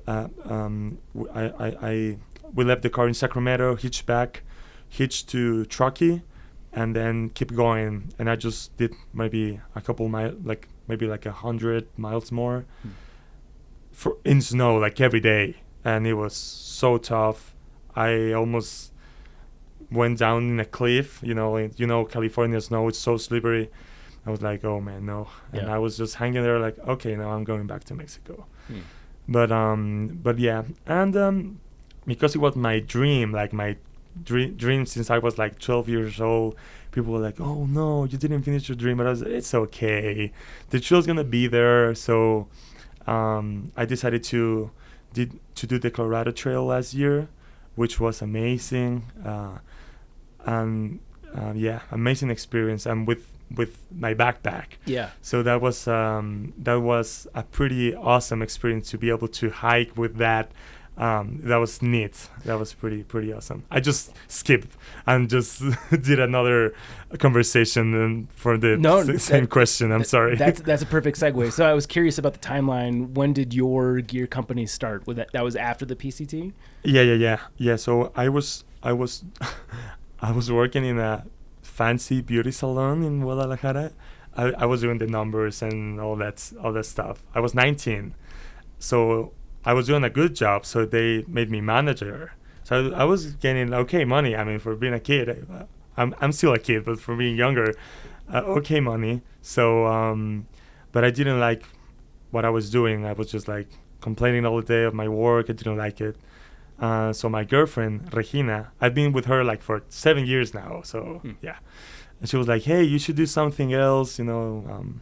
left the car in Sacramento, hitched to Truckee, and then keep going. And I just did maybe a couple miles, maybe 100 miles more in snow, every day. And it was so tough. I almost went down in a cliff. California snow, it's so slippery. I was like, oh man, no. And I was just hanging there okay, now I'm going back to Mexico. But yeah. And because it was my dream, my dream since I was 12 years old, people were like, oh no, you didn't finish your dream. But I was like, it's okay, the trail's gonna be there. So I decided to do the Colorado Trail last year, which was amazing. Amazing experience, and with my backpack. So that was a pretty awesome experience to be able to hike with that. That was neat. That was pretty awesome. I just skipped and just did another conversation for the same question. I'm sorry. That's a perfect segue. So I was curious about the timeline. When did your gear company start? That was after the PCT? Yeah. So I was I was working in a fancy beauty salon in Guadalajara. I was doing the numbers and all that stuff. I was 19, so I was doing a good job, so they made me manager. So I was getting okay money. I mean, for being a kid, I'm still a kid, but for being younger, okay money. So, but I didn't like what I was doing. I was just complaining all the day of my work. I didn't like it. So my girlfriend, Regina, I've been with her for 7 years now. So yeah, and she was like, hey, you should do something else. You'll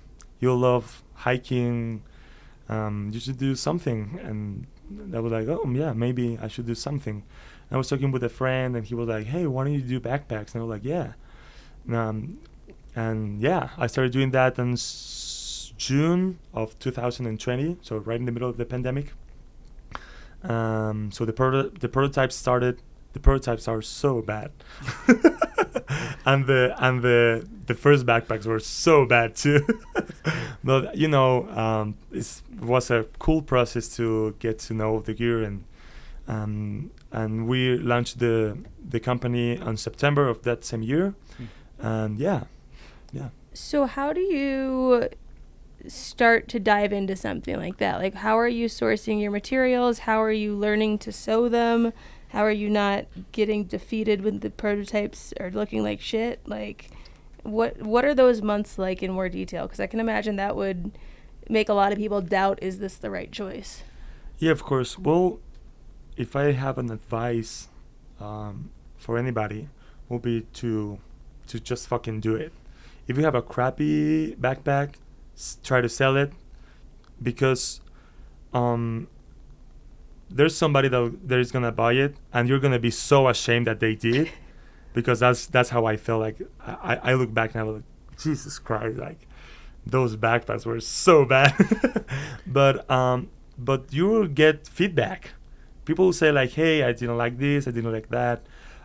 love hiking. You should do something. And I was like, oh yeah, maybe I should do something. I was talking with a friend, and he was like, hey, why don't you do backpacks? And I was like, yeah. And yeah, I started doing that in June of 2020, so right in the middle of the pandemic. So the prototypes started. The prototypes are so bad, and the first backpacks were so bad too. But it was a cool process to get to know the gear, and we launched the company on September of that same year, and yeah. So how do you start to dive into something like that? How are you sourcing your materials? How are you learning to sew them? How are you not getting defeated when the prototypes are looking like shit? What are those months like in more detail? Because I can imagine that would make a lot of people doubt, is this the right choice? Yeah, of course. Well, if I have an advice for anybody, will be to just fucking do it. If you have a crappy backpack, try to sell it, because there's somebody that is gonna buy it, and you're gonna be so ashamed that they did, because that's how I felt. I look back and I was like, Jesus Christ, those backpacks were so bad. but you will get feedback. People will say hey, I didn't like this, I didn't like that,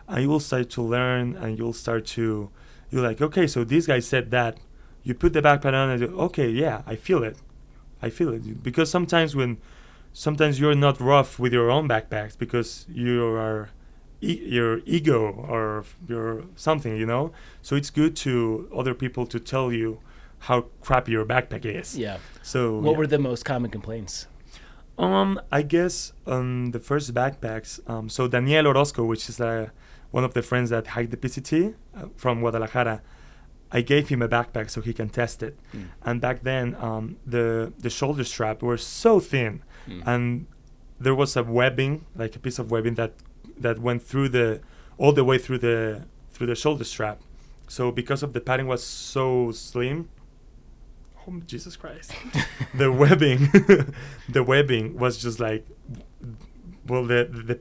and you will start to learn, and you're like, okay, so this guy said that. You put the backpack on and you, okay, yeah, I feel it, because sometimes you're not rough with your own backpacks because you are your ego or your something, so it's good to other people to tell you how crappy your backpack is. Yeah. So what were the most common complaints? I guess on the first backpacks, so Daniel Orozco, which is one of the friends that hiked the PCT from Guadalajara, I gave him a backpack so he can test it. And back then, the shoulder strap were so thin, and there was a webbing, a piece of webbing that went all the way through the shoulder strap. So because of the padding was so slim, oh Jesus Christ, the webbing was just the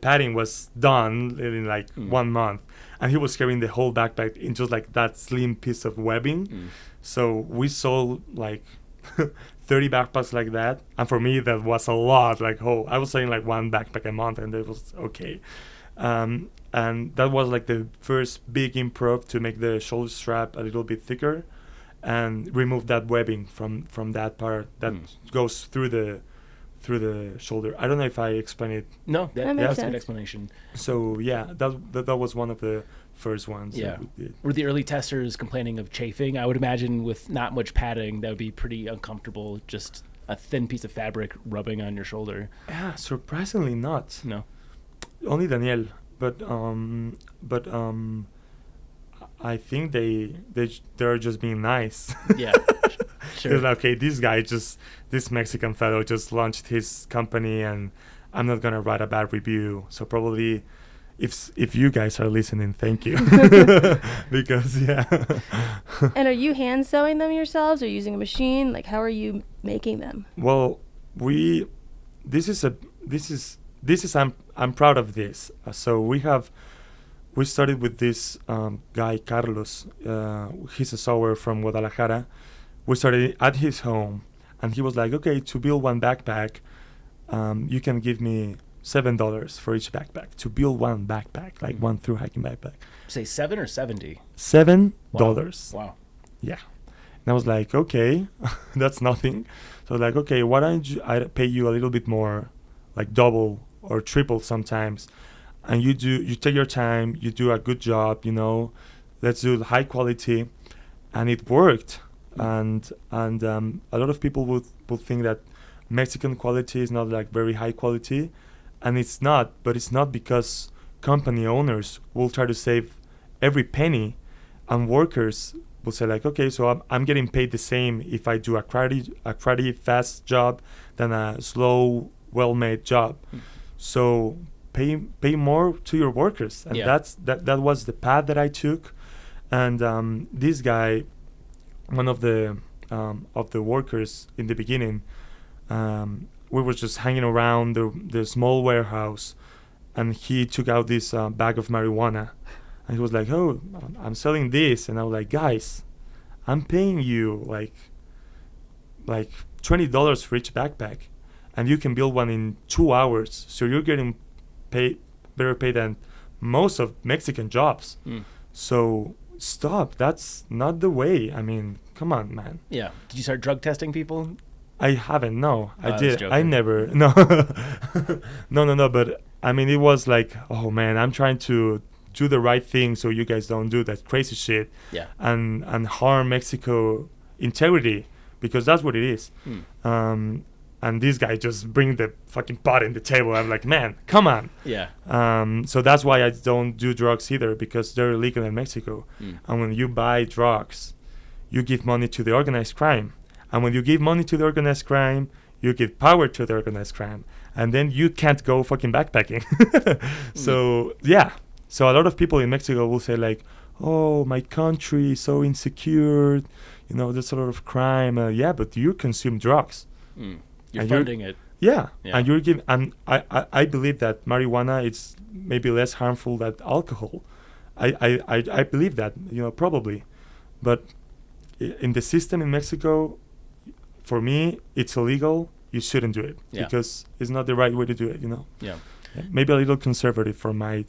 padding was done in 1 month, and he was carrying the whole backpack in just like that slim piece of webbing. So we sold like 30 backpacks like that, and for me that was a lot. Like, I was selling like one backpack a month, and it was okay. And that was like the first big improv to make the shoulder strap a little bit thicker and remove that webbing from that part that goes through the shoulder. I don't know if I explained it. No, That makes that's a sense. good explanation. So yeah, that was one of the first ones. Yeah. That we did. Were the early testers complaining of chafing? I would imagine with not much padding, that would be pretty uncomfortable. Just a thin piece of fabric rubbing on your shoulder. Yeah, surprisingly not. No. Only Daniel, but I think they're just being nice. Yeah. Sure. Like, okay, this Mexican fellow just launched his company, and I'm not gonna write a bad review. So probably, if you guys are listening, thank you, because yeah. And are you hand sewing them yourselves or using a machine? Like, how are you making them? Well, I'm proud of this. So we started with this guy Carlos. He's a sewer from Guadalajara. We started at his home, and he was like, okay, to build one backpack, you can give me $7 for each backpack to build one backpack, like one through hiking backpack. Say 7 or 70? $7. Wow. Yeah. And I was like, okay, that's nothing. So I was like, okay, why don't I pay you a little bit more, like double or triple sometimes, and you take your time, you do a good job, let's do high quality. And it worked. And a lot of people would think that Mexican quality is not like very high quality, and it's not. But it's not because company owners will try to save every penny, and workers will say like, okay, so I'm getting paid the same if I do a cruddy fast job than a slow, well-made job. So pay more to your workers, and that was the path that I took. And this guy, one of the workers in the beginning, we were just hanging around the small warehouse, and he took out this bag of marijuana, and he was like, oh, I'm selling this. And I was like, guys, I'm paying you like $20 for each backpack, and you can build one in 2 hours, so you're getting better pay than most of Mexican jobs. So stop. That's not the way. I mean, come on, man. Yeah. Did you start drug testing people? I haven't. No, I was did. joking. I never. No. No. But I mean, it was like, oh man, I'm trying to do the right thing so you guys don't do that crazy shit. Yeah. And harm Mexico integrity, because that's what it is. And this guy just bring the fucking pot in the table. I'm like, man, come on. Yeah. So that's why I don't do drugs either, because they're illegal in Mexico. And when you buy drugs, you give money to the organized crime. And when you give money to the organized crime, you give power to the organized crime. And then you can't go fucking backpacking. So, yeah. So a lot of people in Mexico will say like, oh, my country is so insecure. There's a lot of crime. Yeah, but you consume drugs. You're funding it. Yeah. And you're giving, and I believe that marijuana is maybe less harmful than alcohol. I believe that, probably. But in the system in Mexico, for me, it's illegal. You shouldn't do it because it's not the right way to do it. Yeah. Maybe a little conservative from my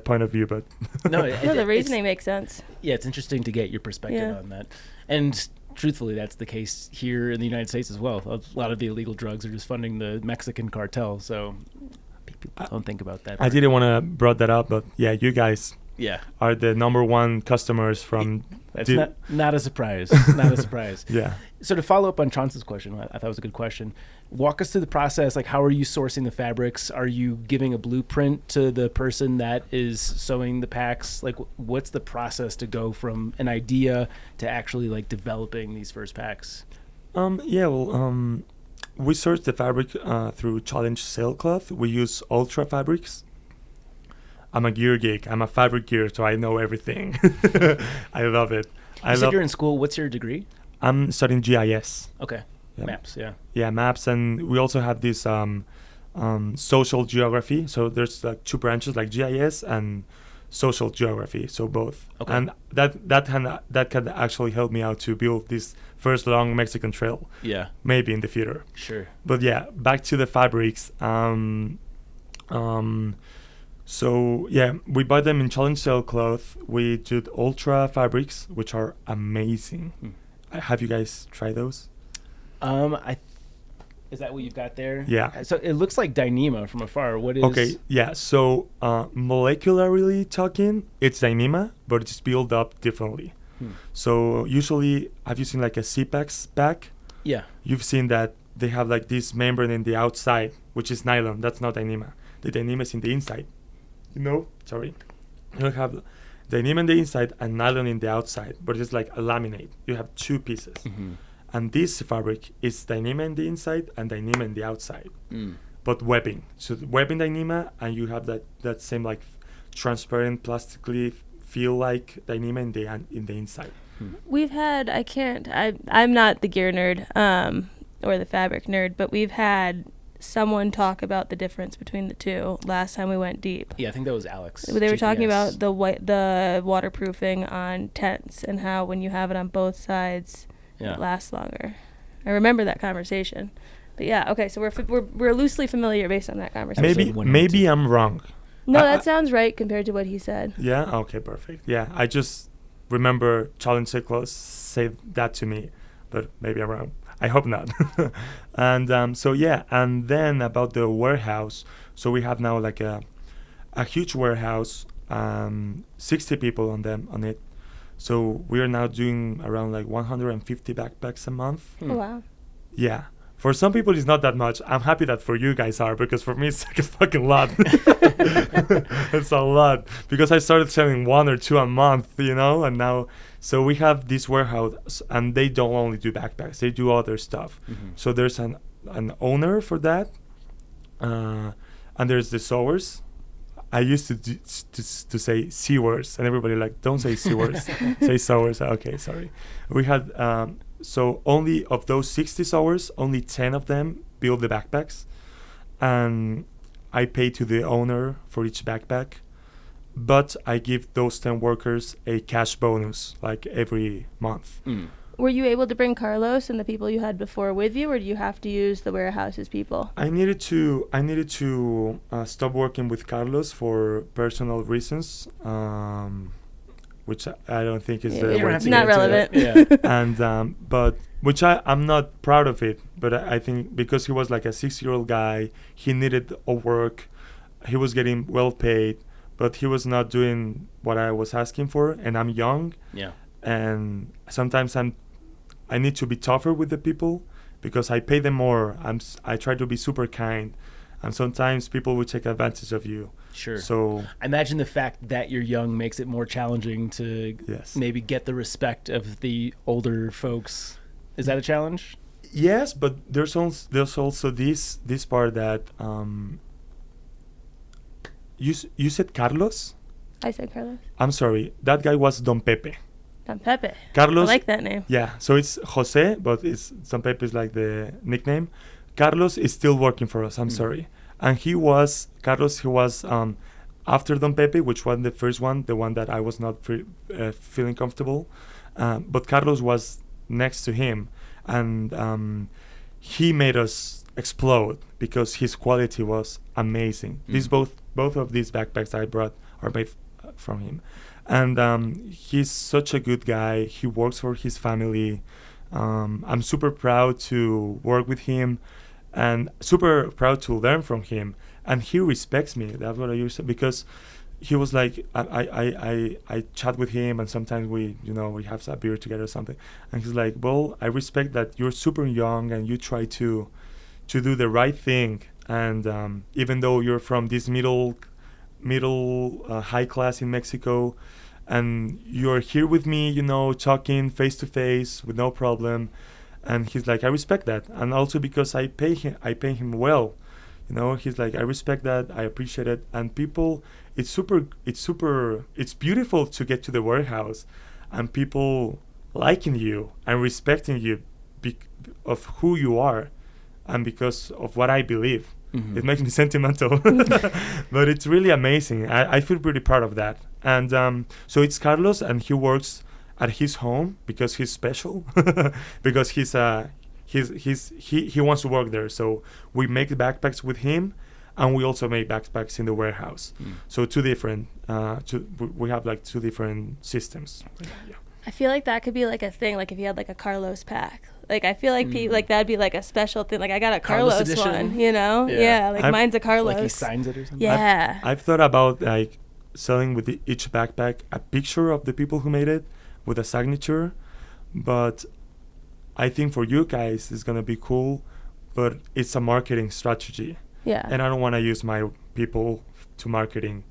point of view, but no, the reasoning makes sense. Yeah, it's interesting to get your perspective on that. And truthfully, that's the case here in the United States as well. A lot of the illegal drugs are just funding the Mexican cartel, so people don't think about that. I didn't want to brought that up, but yeah, you guys are the number one customers from... That's not a surprise. Not a surprise. Yeah. So to follow up on Chance's question, I thought it was a good question. Walk us through the process. Like, how are you sourcing the fabrics? Are you giving a blueprint to the person that is sewing the packs? Like, what's the process to go from an idea to actually like developing these first packs? We source the fabric through Challenge Sailcloth. We use Ultra fabrics. I'm a gear geek. I'm a fabric gear, so I know everything. I love it. You said you're in school. What's your degree? I'm studying GIS. Okay. Yeah. Maps, yeah. Yeah, maps. And we also have this social geography. So there's like two branches, like GIS and social geography, so both. Okay. And that can actually help me out to build this first long Mexican trail, Yeah. maybe in the future. Sure. But yeah, back to the fabrics. So yeah, we buy them in Challenge Sale Cloth. We do Ultra fabrics, which are amazing. Have you guys tried those? Is that what you've got there? Yeah. So it looks like Dyneema from afar. What is? Okay, yeah. So molecularly talking, it's Dyneema, but it's built up differently. So usually, have you seen like a CPAX bag? Yeah. You've seen that they have like this membrane in the outside, which is nylon. That's not Dyneema. The Dyneema is in the inside. Sorry. You have Dyneema in the inside and nylon in the outside, but it's like a laminate. You have two pieces. And this fabric is Dyneema in the inside and Dyneema in the outside, but webbing. So webbing Dyneema, and you have that same like transparent, plastically feel like Dyneema in the inside. We've had, I'm not the gear nerd or the fabric nerd, but we've had someone talk about the difference between the two last time we went deep. Yeah, I think that was Alex. They were talking GPS. about the waterproofing on tents and how when you have it on both sides, it lasts longer. I remember that conversation. But yeah, okay, so we're loosely familiar based on that conversation. Maybe I'm wrong. No, that sounds right compared to what he said. Yeah. Okay. Perfect. Yeah. I just remember Challenge Cyclos say that to me, but maybe I'm wrong. I hope not. And so yeah. And then about the warehouse. So we have now like a huge warehouse. 60 people on it. So we are now doing around like 150 backpacks a month. Oh, wow. Yeah. For some people, it's not that much. I'm happy that for you guys are, because for me, it's like a fucking lot. It's a lot. Because I started selling 1 or 2 a month, and now... So we have this warehouse, and they don't only do backpacks. They do other stuff. So there's an owner for that. And there's the sewers. I used to say sewers, and everybody like, don't say sewers, say sewers. Okay, sorry. We had... So only of those 60 sewers, only 10 of them build the backpacks. And I pay to the owner for each backpack. But I give those 10 workers a cash bonus like every month. Were you able to bring Carlos and the people you had before with you, or do you have to use the warehouse's people? I needed to stop working with Carlos for personal reasons. Which I don't think is not relevant. Yeah. And but which I'm not proud of it, but I think because he was like a 6-year-old guy, he needed a work, he was getting well paid, but he was not doing what I was asking for, and I'm young. Yeah. And sometimes I need to be tougher with the people because I pay them more. I try to be super kind, and sometimes people will take advantage of you. Sure. So I imagine the fact that you're young makes it more challenging to maybe get the respect of the older folks. Is that a challenge? Yes, but there's also this part that you said Carlos? I said Carlos. I'm sorry. That guy was Don Pepe. Don Pepe. Carlos. I like that name. Yeah. So it's Jose, but Don Pepe is like the nickname. Carlos is still working for us. I'm sorry. And Carlos was after Don Pepe, which was the first one, the one that I was not feeling comfortable. But Carlos was next to him, and he made us explode because his quality was amazing. These both of these backpacks I brought are made from him, and he's such a good guy. He works for his family. I'm super proud to work with him. And super proud to learn from him, and he respects me. That's what I used to, because he was like, I chat with him, and sometimes we have a beer together or something, and he's like, well, I respect that you're super young and you try to do the right thing, and even though you're from this middle high class in Mexico, and you're here with me, talking face to face with no problem. And he's like, I respect that, and also because I pay him well, He's like, I respect that, I appreciate it, and people, it's beautiful to get to the warehouse, and people liking you and respecting you of who you are, and because of what I believe. It makes me sentimental, but it's really amazing. I feel pretty proud of that. And so it's Carlos, and he works at his home because he's special, because he wants to work there. So we make the backpacks with him, and we also make backpacks in the warehouse. So two different. We have like two different systems. Yeah. I feel like that could be like a thing, like if you had like a Carlos pack. Like I feel like like that'd be like a special thing. Like I got a Carlos one, you know? Yeah, like mine's a Carlos. Like he signs it or something? Yeah. I've thought about like selling with each backpack a picture of the people who made it with a signature, but I think for you guys it's gonna be cool, but it's a marketing strategy. Yeah. And I don't want to use my people to marketing.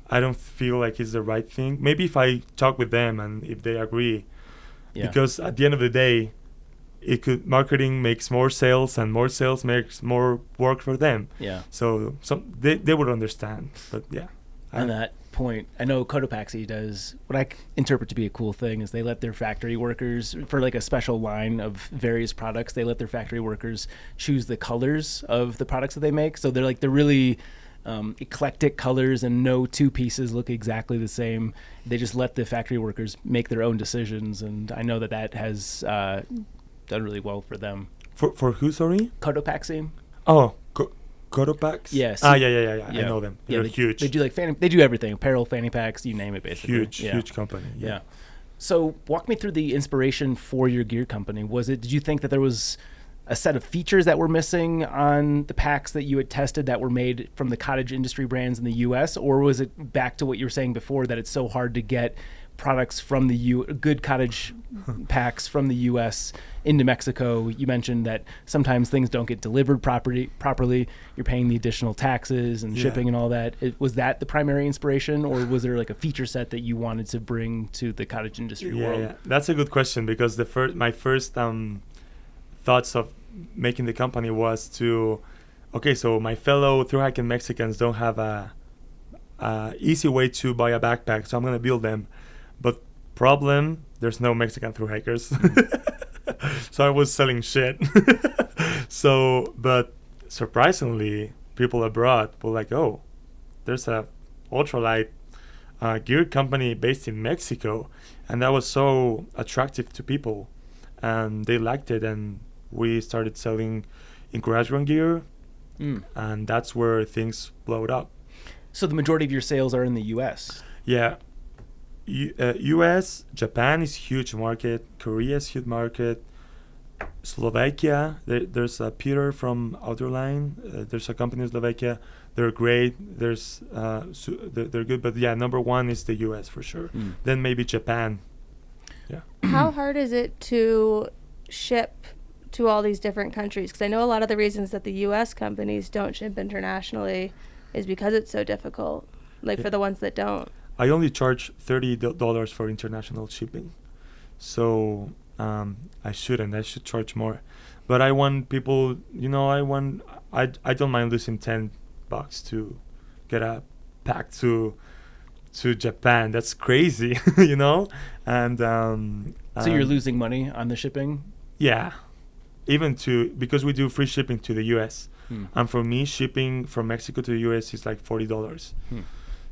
I don't feel like it's the right thing. Maybe if I talk with them and if they agree, because at the end of the day, marketing makes more sales, and more sales makes more work for them. Yeah. So they would understand. But yeah. On that point, I know Cotopaxi does what I interpret to be a cool thing is they let their factory workers, for like a special line of various products, they let their factory workers choose the colors of the products that they make. So they're really eclectic colors, and no two pieces look exactly the same. They just let the factory workers make their own decisions, and I know that has done really well for them. For who, sorry? Cotopaxi. Oh, Cotopax? Yes. Yeah. I know them. They're huge. They do like they do everything: apparel, fanny packs, you name it, basically. Huge company. Yeah. So walk me through the inspiration for your gear company. Did you think that there was a set of features that were missing on the packs that you had tested that were made from the cottage industry brands in the U.S., or was it back to what you were saying before, that it's so hard to get products from good cottage packs from the U.S. into Mexico? You mentioned that sometimes things don't get delivered properly. You're paying the additional taxes and shipping and all that. Was that the primary inspiration, or was there like a feature set that you wanted to bring to the cottage industry world? Yeah, that's a good question, because my first thoughts of making the company was so my fellow thru-hiking Mexicans don't have a easy way to buy a backpack, so I'm gonna build them. But problem, there's no Mexican thru-hikers. So I was selling shit. But surprisingly, people abroad were like, oh, there's a ultralight gear company based in Mexico, and that was so attractive to people, and they liked it, and we started selling encouragement gear, and that's where things blowed up. So the majority of your sales are in the U.S.? Yeah. U.S., Japan is huge market, Korea is huge market, Slovakia, there's Peter from Outdoorline, there's a company in Slovakia, they're great, they're good, but yeah, number one is the U.S. for sure. Then maybe Japan. Yeah. How hard is it to ship to all these different countries? Because I know a lot of the reasons that the U.S. companies don't ship internationally is because it's so difficult, for the ones that don't. I only charge $30 for international shipping, so I should charge more, but I want people, I don't mind losing $10 to get a pack to Japan. That's crazy. And so you're losing money on the shipping? Yeah, because we do free shipping to the US, and for me, shipping from Mexico to the US is like $40.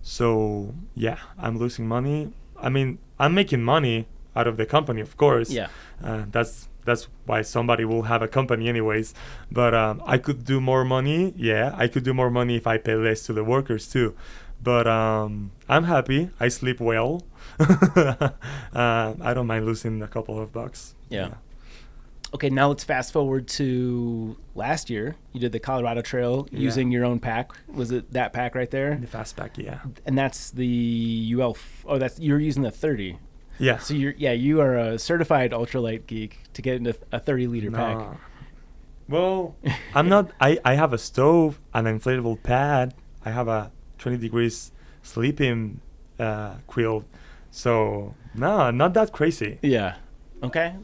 So yeah, I'm losing money. I mean, I'm making money out of the company, of course. Yeah. That's why somebody will have a company anyways. But I could do more money. Yeah, I could do more money if I pay less to the workers too. But I'm happy. I sleep well. I don't mind losing a couple of bucks. Yeah. Okay, now let's fast forward to last year. You did the Colorado Trail using your own pack. Was it that pack right there? The fast pack, yeah. And that's the you're using the 30. Yeah. So you are a certified ultralight geek to get into a 30-liter pack. Well, I'm not. I have a stove, an inflatable pad. I have a 20 degrees sleeping quilt. So no, not that crazy. Yeah. Okay.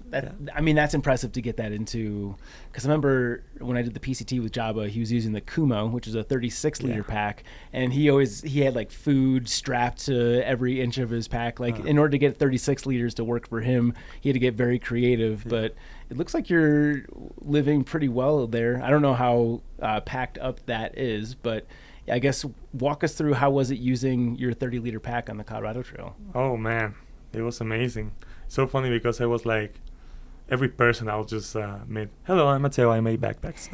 I mean, that's impressive to get that into, because I remember when I did the PCT with Jabba, he was using the Kumo, which is a 36-liter pack, and he had like food strapped to every inch of his pack. Like in order to get 36 liters to work for him, he had to get very creative. But it looks like you're living pretty well there. I don't know how packed up that is, but I guess walk us through how was it using your 30-liter pack on the Colorado Trail? Oh man, it was amazing. So funny because I was like, every person I'll just meet. Hello, I'm Matteo. I make backpacks.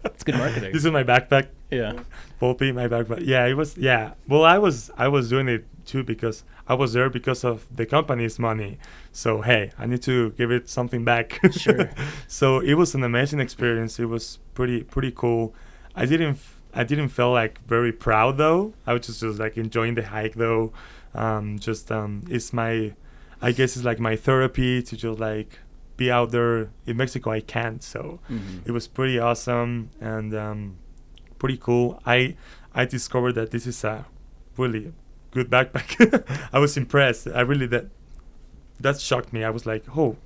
It's good marketing. This is my backpack. Yeah. Volpi, my backpack. Yeah, it was. Yeah. Well, I was doing it too because I was there because of the company's money. So hey, I need to give it something back. Sure. So it was an amazing experience. It was pretty cool. I didn't feel like very proud though. I was just like enjoying the hike though. It's my, I guess it's like my therapy to just like be out there. In Mexico I can't, so it was pretty awesome and pretty cool. I discovered that this is a really good backpack. I was impressed. That shocked me. I was like, oh,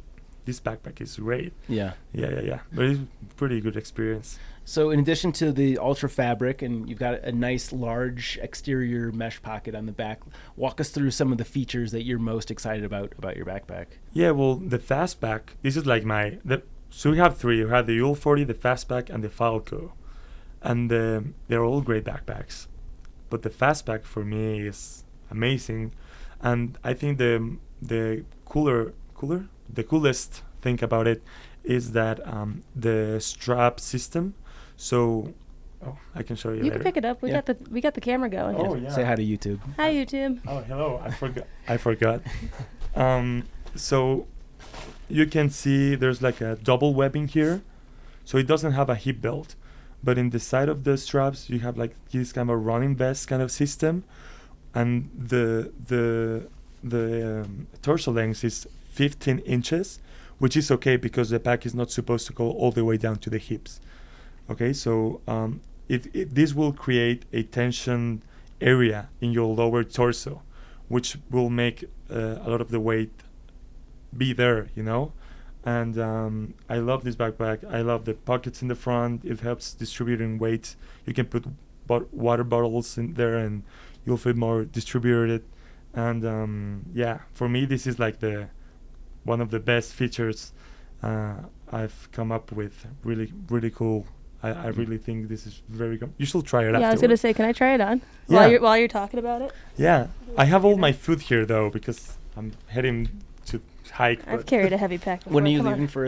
this backpack is great. Yeah. Yeah. But it's pretty good experience. So in addition to the Ultra fabric, and you've got a nice large exterior mesh pocket on the back, walk us through some of the features that you're most excited about your backpack. Yeah, well, the Fastback, this is like so we have three. We have the UL40, the Fastback, and the Falco. And they're all great backpacks. But the Fastback for me is amazing. And I think the coolest thing about it is that the strap system. So, I can show you. You later. can pick it up. We got the camera going. Oh, yeah. Say hi to YouTube. Hi YouTube. Oh, hello. I forgot. So you can see there's like a double webbing here. So it doesn't have a hip belt, but in the side of the straps you have like this kind of running vest kind of system, and the torso length is 15 inches, which is okay because the pack is not supposed to go all the way down to the hips. Okay, so this will create a tension area in your lower torso, which will make a lot of the weight be there, you know. And I love this backpack. I love the pockets in the front. It helps distributing weight. You can put water bottles in there, and you'll feel more distributed. And yeah, for me, this is like one of the best features I've come up with. Really cool. I really think this is very good. You should try it. Yeah, I was gonna say, can I try it on Yeah. while you're talking about it? Yeah, I have all my food here though because I'm heading to hike. I've carried a heavy pack before. When are you Come on. leaving for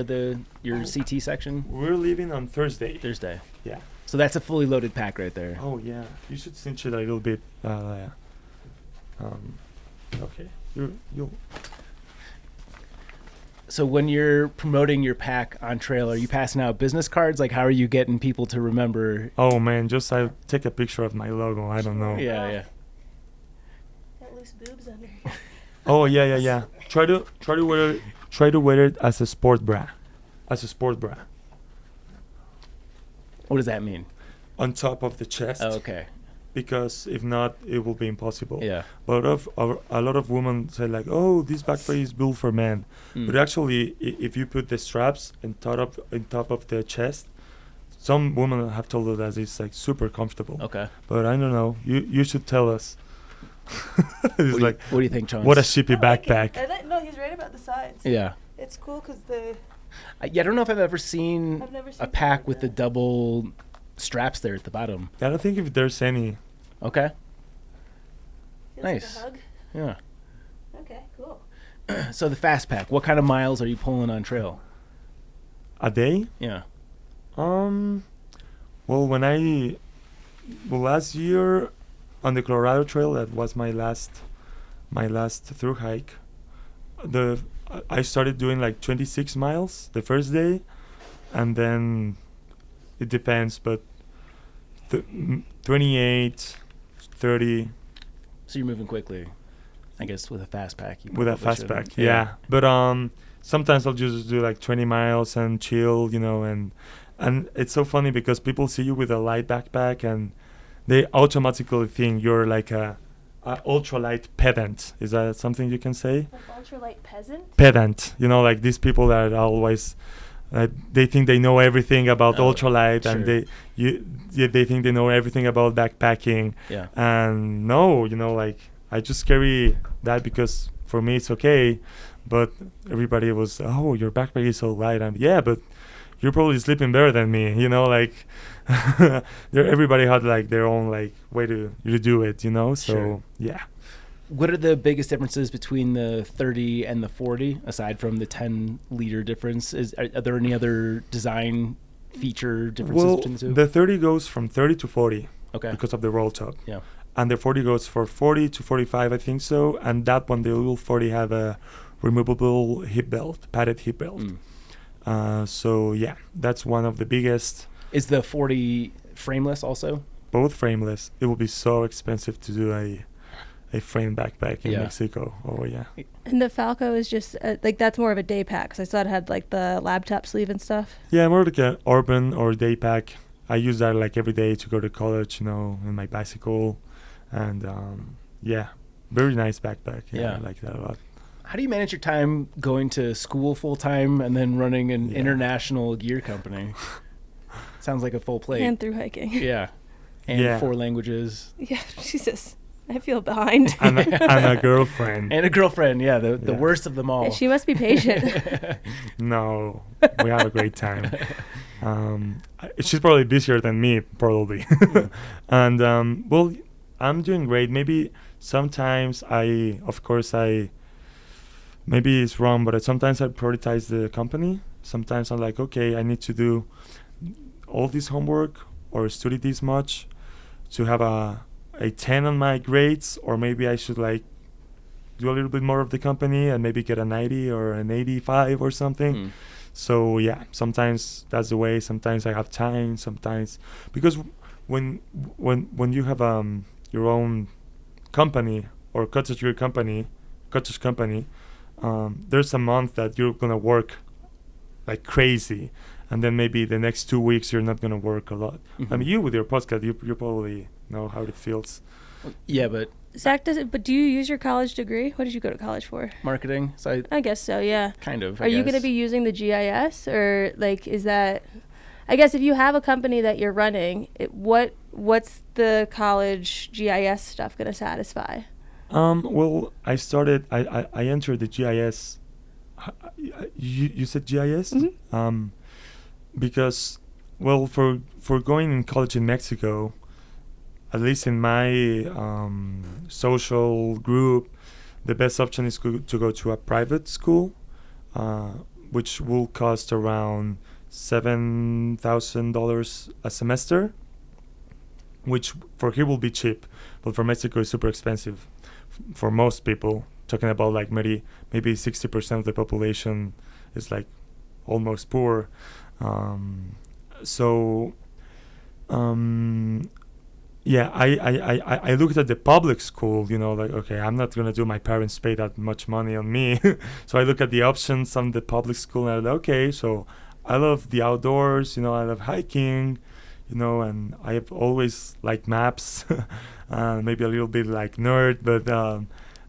your CT section? We're leaving on Thursday. Thursday. Yeah. So that's a fully loaded pack right there. Oh yeah, you should cinch it a little bit. Yeah. Okay. You'll. So when you're promoting your pack on trail, are you passing out business cards? Like, how are you getting people to remember? Oh man, just I take a picture of my logo. I don't know. Yeah. Got loose boobs under. Oh yeah. Try to wear it as a sport bra. What does that mean? On top of the chest. Oh, okay. Because if not, it will be impossible. Yeah. But a lot of women say like, oh, this backpack is built for men. But actually, if you put the straps on top of the chest, some women have told us that it's like super comfortable. Okay. But I don't know. You should tell us. It's What do you think, Chance? what a shippy backpack. No, he's right about the sides. Yeah. It's cool because I don't know if I've ever seen never seen a pack with the double straps there at the bottom. I don't think if there's any. Okay. Feels Nice. Like a hug. Yeah. Okay, cool. So the fast pack, what kind of miles are you pulling on trail? A day? Yeah. Well, last year on the Colorado Trail, that was my last through hike. I started doing like 26 miles the first day, and then it depends, but 28, 30. So you're moving quickly, I guess, with a fast pack. You With a probably fast shouldn't. pack, yeah. But sometimes I'll just do like 20 miles and chill, you know, and it's so funny because people see you with a light backpack and they automatically think you're like a ultralight pedant. Is that something you can say? Like ultralight peasant? Pedant, you know, like these people that are always they think they know everything about ultralight, sure. and they think they know everything about backpacking. Yeah. And no, you know, like I just carry that because for me it's okay, but everybody was, oh, your backpack is so light. And yeah, but you're probably sleeping better than me, you know, like everybody had like their own like way to do it, you know. So Sure. yeah. What are the biggest differences between the 30 and the 40, aside from the 10-liter difference? Are there any other design feature differences Well, between the two? the 30 goes from 30 to 40 Okay. because of the roll top. Yeah. And the 40 goes for 40 to 45, I think so. And that one, the little 40 have a removable hip belt, padded hip belt. So yeah, that's one of the biggest. Is the 40 frameless also? Both frameless. It will be so expensive to do a frame backpack in Yeah. Mexico. Oh yeah. And the Falco is just like that's more of a day pack. 'Cause I saw it had like the laptop sleeve and stuff. Yeah, more like an urban or day pack. I use that like every day to go to college, you know, in my bicycle. And yeah, very nice backpack. Yeah. I like that a lot. How do you manage your time going to school full time and then running an international gear company? Sounds like a full plate. And through hiking. Yeah. And Yeah. 4 languages. Yeah, Jesus. I feel behind. And a girlfriend. And a girlfriend. Yeah, the Yeah. worst of them all. Yeah, she must be patient. No, we have a great time. She's probably busier than me, probably. And well, I'm doing great. Maybe sometimes maybe it's wrong, but sometimes I prioritize the company. Sometimes I'm like, okay, I need to do all this homework or study this much to have a 10 on my grades, or maybe I should like do a little bit more of the company and maybe get a 90 or an 85 or something. So yeah, sometimes that's the way. Sometimes I have time. Sometimes because when you have your own company or cottage company, there's a month that you're gonna work like crazy, and then maybe the next 2 weeks you're not gonna work a lot. I mean, you with your podcast, you probably know how it feels. Yeah, but Zach but do you use your college degree? What did you go to college for? marketing. So I guess so, yeah. kind of. Are you going to be using the GIS, or like is that I guess if you have a company that you're running, what's the college GIS stuff going to satisfy? Well, I entered the GIS. You said GIS? Mm-hmm. Because, well, for going in college in Mexico, at least in my social group, the best option is to go to a private school, which will cost around $7,000 a semester, which for here will be cheap, but for Mexico is super expensive for most people. Talking about like maybe 60% of the population is like almost poor. Yeah, I looked at the public school, you know, like, okay, I'm not going to do my parents pay that much money on me. So I look at the options on the public school and I'm like, okay, so I love the outdoors, you know, I love hiking, you know, and I have always liked maps, maybe a little bit like nerd, but,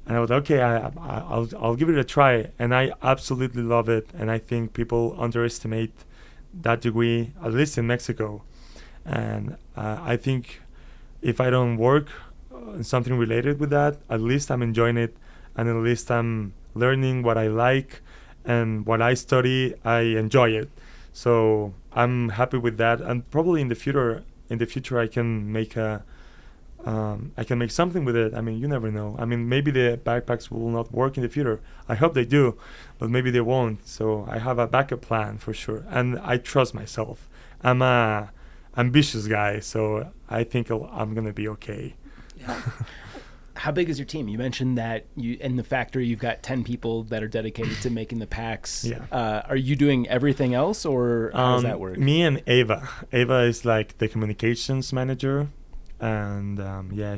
and I was okay, I'll give it a try. And I absolutely love it. And I think people underestimate that degree, at least in Mexico. And I think if I don't work on something related with that, at least I'm enjoying it, and at least I'm learning what I like, and what I study, I enjoy it. So I'm happy with that, and probably in the future I can make something with it. I mean, you never know. I mean, maybe the backpacks will not work in the future. I hope they do, but maybe they won't. So I have a backup plan for sure, and I trust myself. I'm a ambitious guy, so I think I'm gonna be okay. Yeah. How big is your team? You mentioned that in the factory you've got 10 people that are dedicated to making the packs. Yeah. Are you doing everything else, or how does that work? Me and Eva. Eva is like the communications manager, and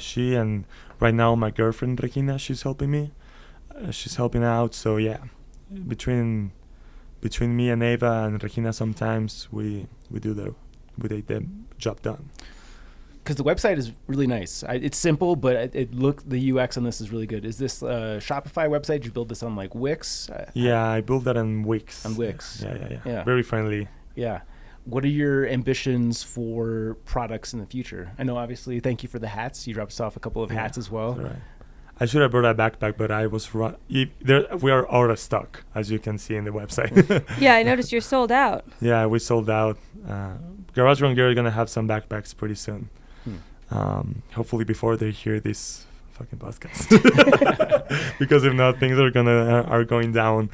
she, and right now my girlfriend Regina, she's helping me. She's helping out. So yeah, between me and Eva and Regina, sometimes we do the job done. Because the website is really nice. It's simple, but the UX on this is really good. Is this a Shopify website? Did you build this on like Wix? Yeah, I built that on Wix. On Wix. Yeah. Very friendly. Yeah. What are your ambitions for products in the future? I know, obviously, thank you for the hats. You dropped us off a couple of hats as well. Right. I should have brought a backpack, but I was we are out of stock, as you can see in the website. Yeah, I noticed you're sold out. Yeah, we sold out. Garage Run Gear are gonna have some backpacks pretty soon. Hopefully before they hear this fucking podcast, because if not, things are going down.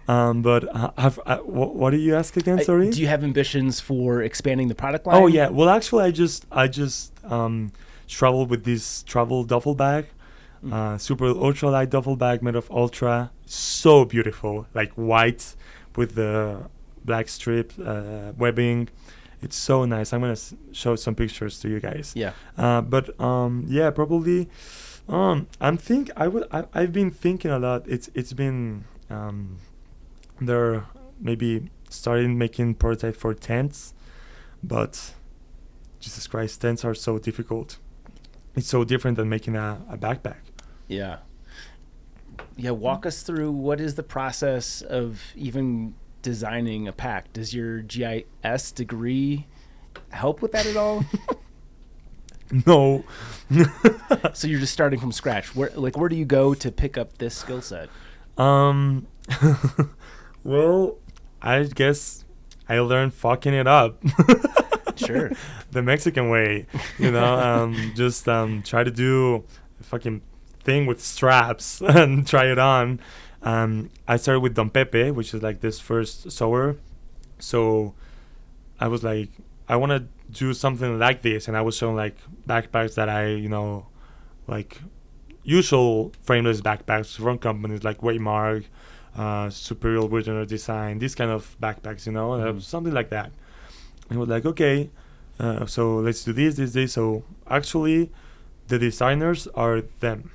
But what did you ask again? Sorry. Do you have ambitions for expanding the product line? Oh yeah. Well, actually, I just traveled with this travel duffel bag, super ultra light duffel bag made of ultra, so beautiful, like white with the black strip webbing. It's so nice. I'm gonna show some pictures to you guys. Yeah. But yeah, probably. I've been thinking a lot. It's been they're maybe starting making prototype for tents, but Jesus Christ, tents are so difficult. It's so different than making a backpack. Yeah. Yeah. Walk us through what is the process of even designing a pack. Does your GIS degree help with that at all? No. So you're just starting from scratch. Where do you go to pick up this skill set? Well, I guess I learned fucking it up. Sure. The Mexican way, just try to do a fucking thing with straps and try it on. I started with Don Pepe, which is like this first sewer. So I was like, I want to do something like this. And I was showing like backpacks that like usual frameless backpacks from companies like Waymark, Superior Wilderness Design, these kind of backpacks, something like that. And I was like, okay, so let's do this. So actually, the designers are them.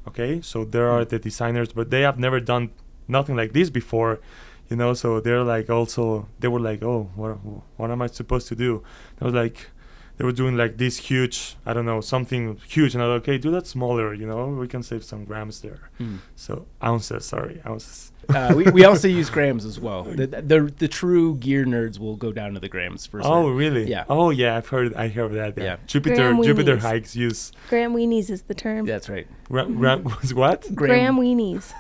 Okay, so there are the designers, but they have never done nothing like this before, so they're like they were like, oh, what am I supposed to do? I was like, they were doing like this huge, I don't know, something huge, and I was like, okay, do that smaller, we can save some grams there. So ounces. We also use grams as well. The true gear nerds will go down to the grams for certain. Oh really? Yeah. Oh yeah, I heard of that. Yeah. Jupiter hikes use Gram weenies is the term. That's right. What? Gram weenies.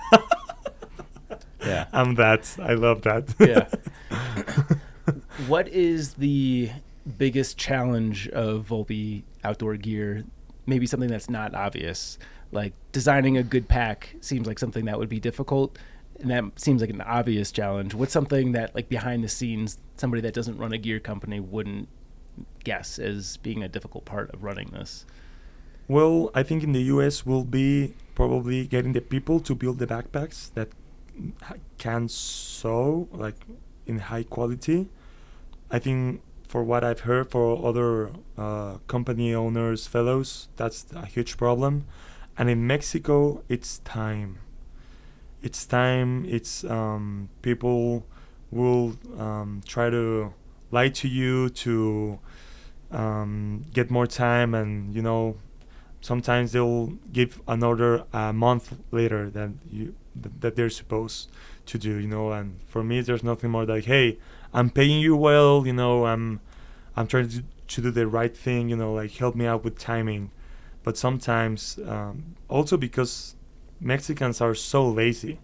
Yeah. I love that. Yeah. What is the biggest challenge of Volpi outdoor gear? Maybe something that's not obvious. Like designing a good pack seems like something that would be difficult, and that seems like an obvious challenge. What's something that, like, behind the scenes, somebody that doesn't run a gear company wouldn't guess as being a difficult part of running this? Well, I think in the US we'll be probably getting the people to build the backpacks that can sew like in high quality. I think for what I've heard for other company owners, fellows, that's a huge problem. And in Mexico, it's time. It's people will try to lie to you to get more time, and sometimes they'll give an order a month later than that they're supposed to do. And for me, there's nothing more like, hey, I'm paying you well, I'm trying to do the right thing, like help me out with timing. But sometimes also because Mexicans are so lazy.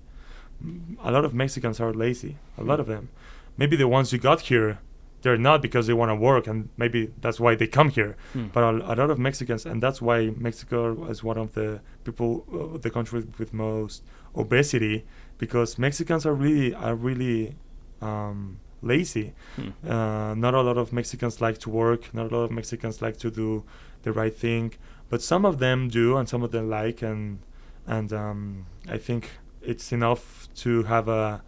A lot of Mexicans are lazy. A lot of them. Maybe the ones who got here, they're not because they want to work, and maybe that's why they come here. But a lot of Mexicans, and that's why Mexico is one of the the countries with most obesity, because Mexicans are really lazy. Not a lot of Mexicans like to work. Not a lot of Mexicans like to do the right thing. But some of them do, and some of them like, and I think it's enough to have a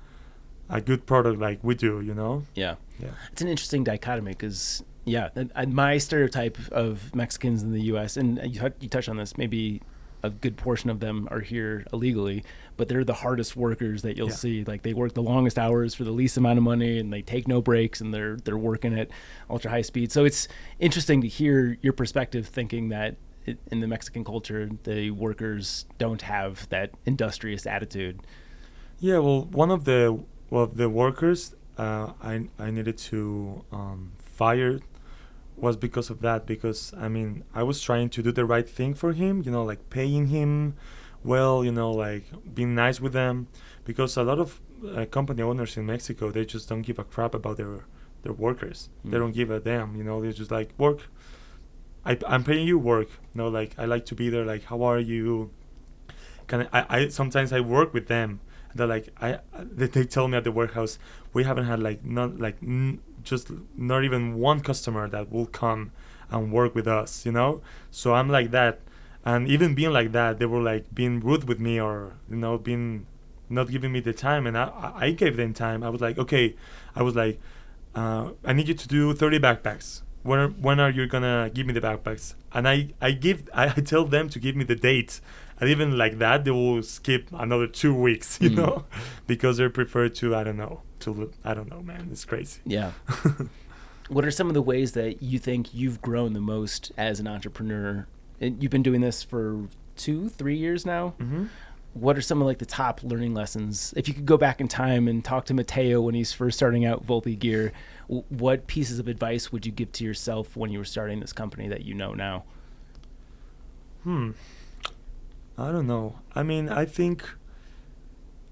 good product like we do, Yeah. It's an interesting dichotomy because, my stereotype of Mexicans in the U.S., and you touched on this, maybe a good portion of them are here illegally, but they're the hardest workers that you'll see. Like, they work the longest hours for the least amount of money, and they take no breaks, and they're working at ultra high speed. So it's interesting to hear your perspective, thinking that in the Mexican culture, the workers don't have that industrious attitude. Yeah, well, one of the workers I needed to fire was because of that. Because I mean, I was trying to do the right thing for him, like paying him well, like being nice with them. Because a lot of company owners in Mexico, they just don't give a crap about their workers. They don't give a damn, they're just like, work. I'm paying you, work. Like I like to be there. Like, how are you? I sometimes I work with them. They're like, they tell me at the warehouse, we haven't had just not even one customer that will come and work with us, So I'm like that, and even being like that, they were like being rude with me, or being not giving me the time, and I gave them time. I was like, okay, I need you to do 30 backpacks. When are you gonna give me the backpacks? And I tell them to give me the date. And even like that, they will skip another 2 weeks, because they prefer to I don't know, man. It's crazy. Yeah. What are some of the ways that you think you've grown the most as an entrepreneur? And you've been doing this for 2-3 years now. Mm-hmm. What are some of the top learning lessons? If you could go back in time and talk to Matteo when he's first starting out Volpi Gear, what pieces of advice would you give to yourself when you were starting this company that you know now? I don't know. I mean, I think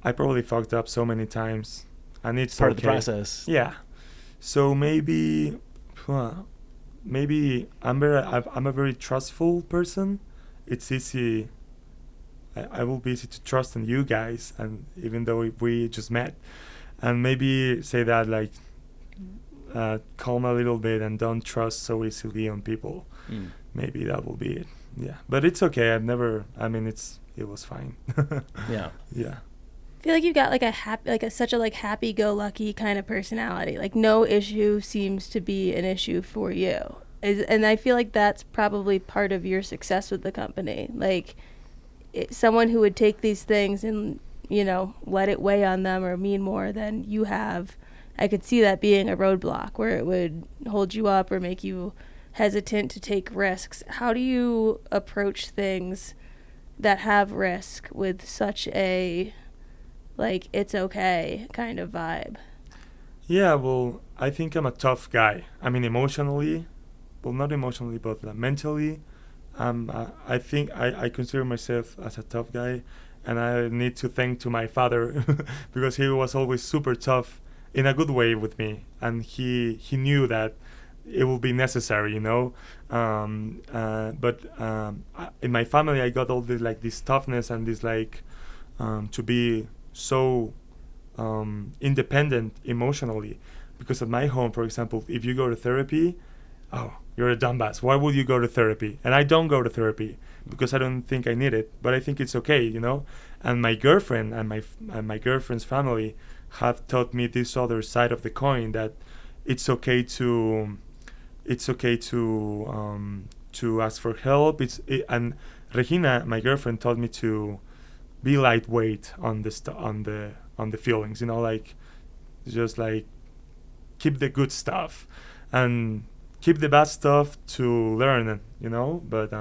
I probably fucked up so many times, and it's part of the process. Yeah. So maybe I'm a very trustful person. It's easy. I will be easy to trust in you guys, and even though we just met, and maybe say that calm a little bit and don't trust so easily on people. Maybe that will be it. Yeah, but it's okay. It was fine. Yeah. Yeah. I feel like you've got such a happy-go-lucky kind of personality. Like no issue seems to be an issue for you, and I feel like that's probably part of your success with the company. Like someone who would take these things and let it weigh on them or mean more than you have. I could see that being a roadblock where it would hold you up or make you hesitant to take risks. How do you approach things that have risk with such a it's okay kind of vibe? Yeah, well, I think I'm a tough guy. I mean, emotionally, well, not emotionally, but mentally, I think I consider myself as a tough guy, and I need to thank to my father because he was always super tough in a good way with me, and he knew that it will be necessary, but in my family I got all this toughness and this to be so independent emotionally, because at my home, for example, if you go to therapy, oh, you're a dumbass, why would you go to therapy? And I don't go to therapy because I don't think I need it, but I think it's okay, and my girlfriend and my girlfriend's family have taught me this other side of the coin, that it's okay to ask for help. And Regina, my girlfriend, taught me to be lightweight on the feelings. Just keep the good stuff and keep the bad stuff to learn. But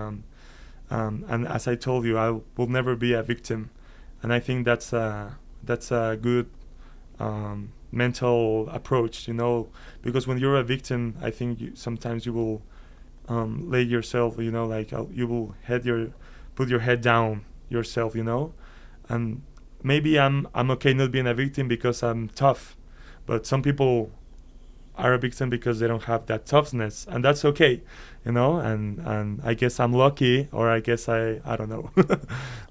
and as I told you, I will never be a victim, and I think that's a good mental approach, because when you're a victim, I think sometimes you will lay yourself, you will put your head down yourself, and maybe I'm okay not being a victim because I'm tough, but some people are a victim because they don't have that toughness, and that's okay, and I guess I'm lucky, or I guess I don't know.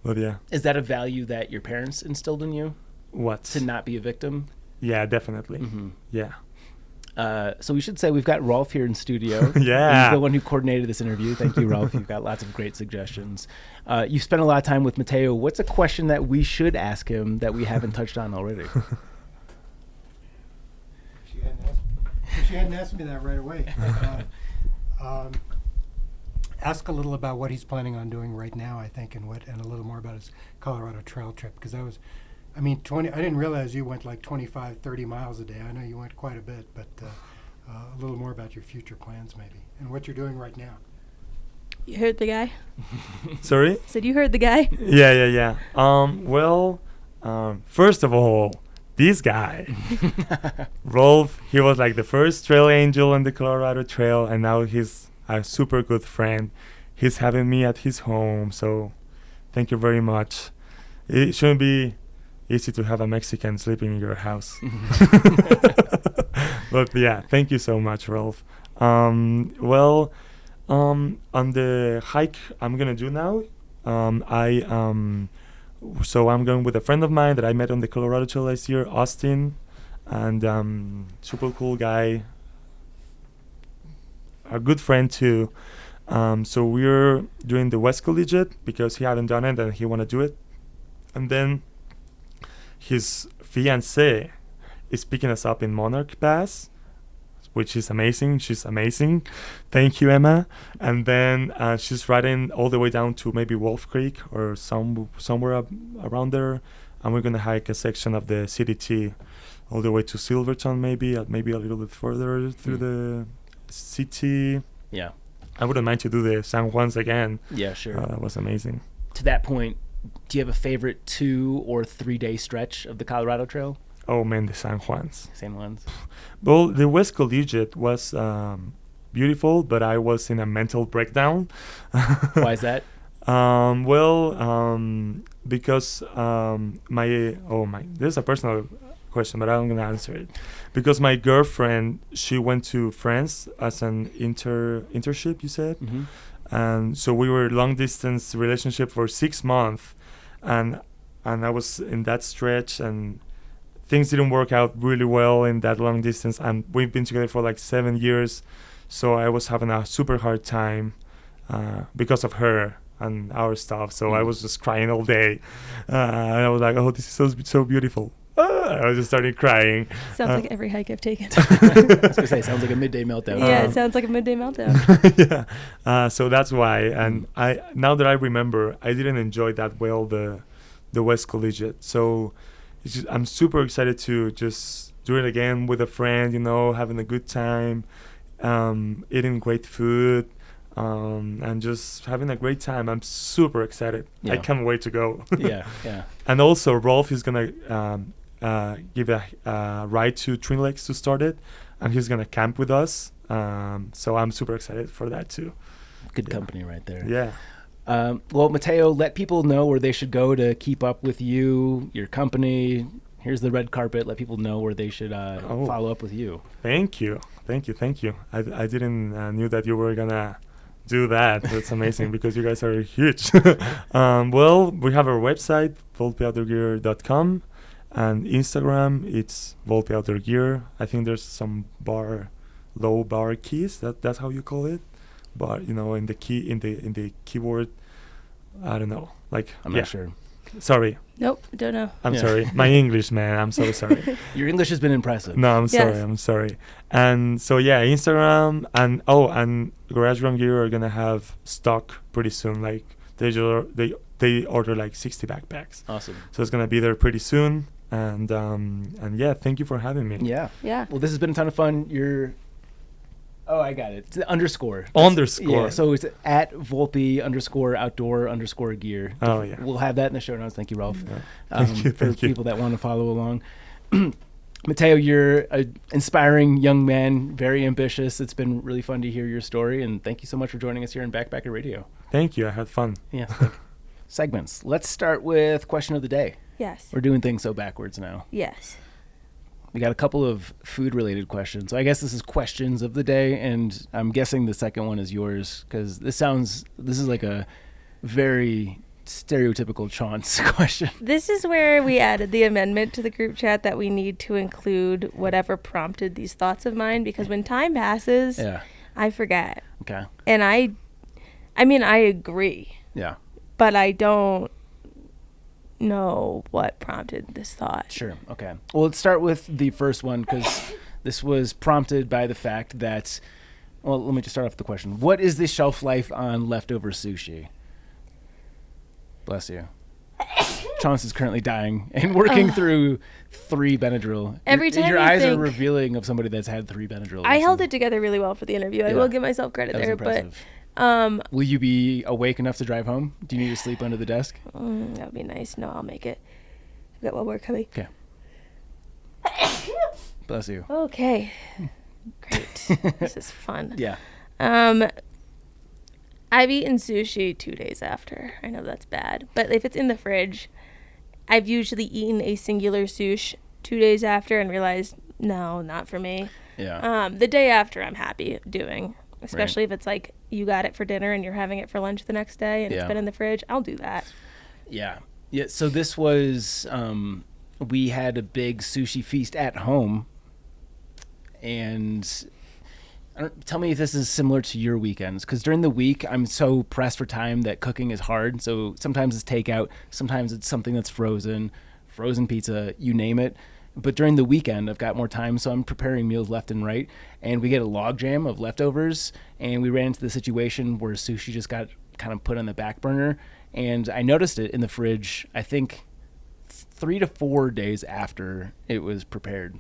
But yeah. Is that a value that your parents instilled in you? What? To not be a victim? Yeah, definitely. Mm-hmm. Yeah. So we should say we've got Rolf here in studio. Yeah. He's the one who coordinated this interview. Thank you, Rolf. You've got lots of great suggestions. You've spent a lot of time with Matteo. What's a question that we should ask him that we haven't touched on already? She hadn't asked me that right away. Ask a little about what he's planning on doing right now, I think, and a little more about his Colorado Trail trip, because I didn't realize you went 25, 30 miles a day. I know you went quite a bit, but a little more about your future plans maybe, and what you're doing right now. You heard the guy? Sorry? Said you heard the guy? Yeah. Well, first of all, this guy, Rolf, he was like the first trail angel on the Colorado Trail, and now he's a super good friend. He's having me at his home, so thank you very much. It shouldn't be easy to have a Mexican sleeping in your house. But yeah, thank you so much, Rolf. On the hike I'm gonna do now, so I'm going with a friend of mine that I met on the Colorado Trail last year, Austin, and super cool guy, a good friend too. So we're doing the West Collegiate because he hadn't done it and he want to do it. And then his fiancée is picking us up in Monarch Pass, which is amazing. She's amazing. Thank you, Emma. And then she's riding all the way down to maybe Wolf Creek or somewhere around there. And we're going to hike a section of the CDT all the way to Silverton, maybe a little bit further through the city. Yeah. I wouldn't mind to do the San Juans again. Yeah, sure. That was amazing. To that point, do you have a favorite 2 or 3 day stretch of the Colorado Trail? Oh man, the San Juans. Same ones. Well, the West Collegiate was beautiful, but I was in a mental breakdown. Why is that? Because this is a personal question, but I'm gonna answer it. Because my girlfriend, she went to France as an internship, you said, Mm-hmm. and so we were long distance relationship for 6 months, and I was in that stretch, and things didn't work out really well in that long distance, and we've been together for like 7 years, so I was having a super hard time because of her and our stuff. So I was just crying all day, and I was like, "Oh, this is so beautiful." I was just started crying. Sounds like every hike I've taken. I was gonna say, sounds like a midday meltdown. Yeah, it sounds like a midday meltdown. Yeah, so that's why. And now that I remember, I didn't enjoy that well the West Collegiate. So I'm super excited to just do it again with a friend. Having a good time, eating great food, and just having a great time. I'm super excited. Yeah. I can't wait to go. Yeah. And also, Rolf is gonna give a ride to Twin Lakes to start it, and he's gonna camp with us. So I'm super excited for that too. Good company right there. Yeah. Well, Matteo, let people know where they should go to keep up with you, your company. Here's the red carpet. Let people know where they should follow up with you. Thank you. I didn't knew that you were gonna do that. That's amazing because you guys are huge. Well, we have our website, volpioutdoorgear.com, and Instagram, it's Volpi Outdoor Gear. I think there's some low bar keys. That's how you call it. But in the keyboard, I don't know. I'm not sure. Sorry. Nope, don't know. I'm sorry. My English, man. I'm so sorry. Your English has been impressive. No, I'm sorry. Yes. I'm sorry. And so Instagram and Garage Run Gear are gonna have stock pretty soon. Like they order like 60 backpacks. Awesome. So it's gonna be there pretty soon. And yeah, thank you for having me. Yeah. Yeah. Well, this has been a ton of fun. I got it. It's the underscore. Underscore. Yeah, so it's at Volpi_outdoor_gear. Oh, yeah. We'll have that in the show notes. Thank you, Rolf. Yeah. For people that want to follow along. Matteo, you're an inspiring young man, very ambitious. It's been really fun to hear your story, and thank you so much for joining us here in Backpacker Radio. Thank you. I had fun. Yeah. Segments. Let's start with question of the day. Yes. We're doing things so backwards now. Yes. We got a couple of food-related questions. So I guess this is questions of the day, and I'm guessing the second one is yours because this is like a very stereotypical Chance question. This is where we added the amendment to the group chat that we need to include whatever prompted these thoughts of mine, because when time passes, I forget. Okay. And I agree. Yeah. But I don't know what prompted this thought. Sure. Okay. Well, let's start with the first one because this was prompted by the fact that, well, let me just start off with the question. What is the shelf life on leftover sushi? Bless you. Chance is currently dying and working through 3 Benadryl. Every time your you eyes are think- revealing of somebody that's had 3 Benadryl. I held it together really well for the interview. I Yeah. will give myself credit That was there, impressive. but Will you be awake enough to drive home? Do you need to sleep under the desk? that would be nice. No, I'll make it. I've got one more coming. Okay. Bless you. Okay. Great. This is fun. Yeah. I've eaten sushi 2 days after. I know that's bad. But if it's in the fridge, I've usually eaten a singular sushi 2 days after and realized, no, not for me. Yeah. The day after, I'm happy doing. Especially if it's like you got it for dinner and you're having it for lunch the next day and it's been in the fridge. I'll do that. Yeah. Yeah. So this was, we had a big sushi feast at home. And tell me if this is similar to your weekends, because during the week I'm so pressed for time that cooking is hard. So sometimes it's takeout, sometimes it's something that's frozen pizza, you name it. But during the weekend I've got more time, so I'm preparing meals left and right, and we get a logjam of leftovers, and we ran into the situation where sushi just got kind of put on the back burner, and I noticed it in the fridge, I think 3 to 4 days after it was prepared.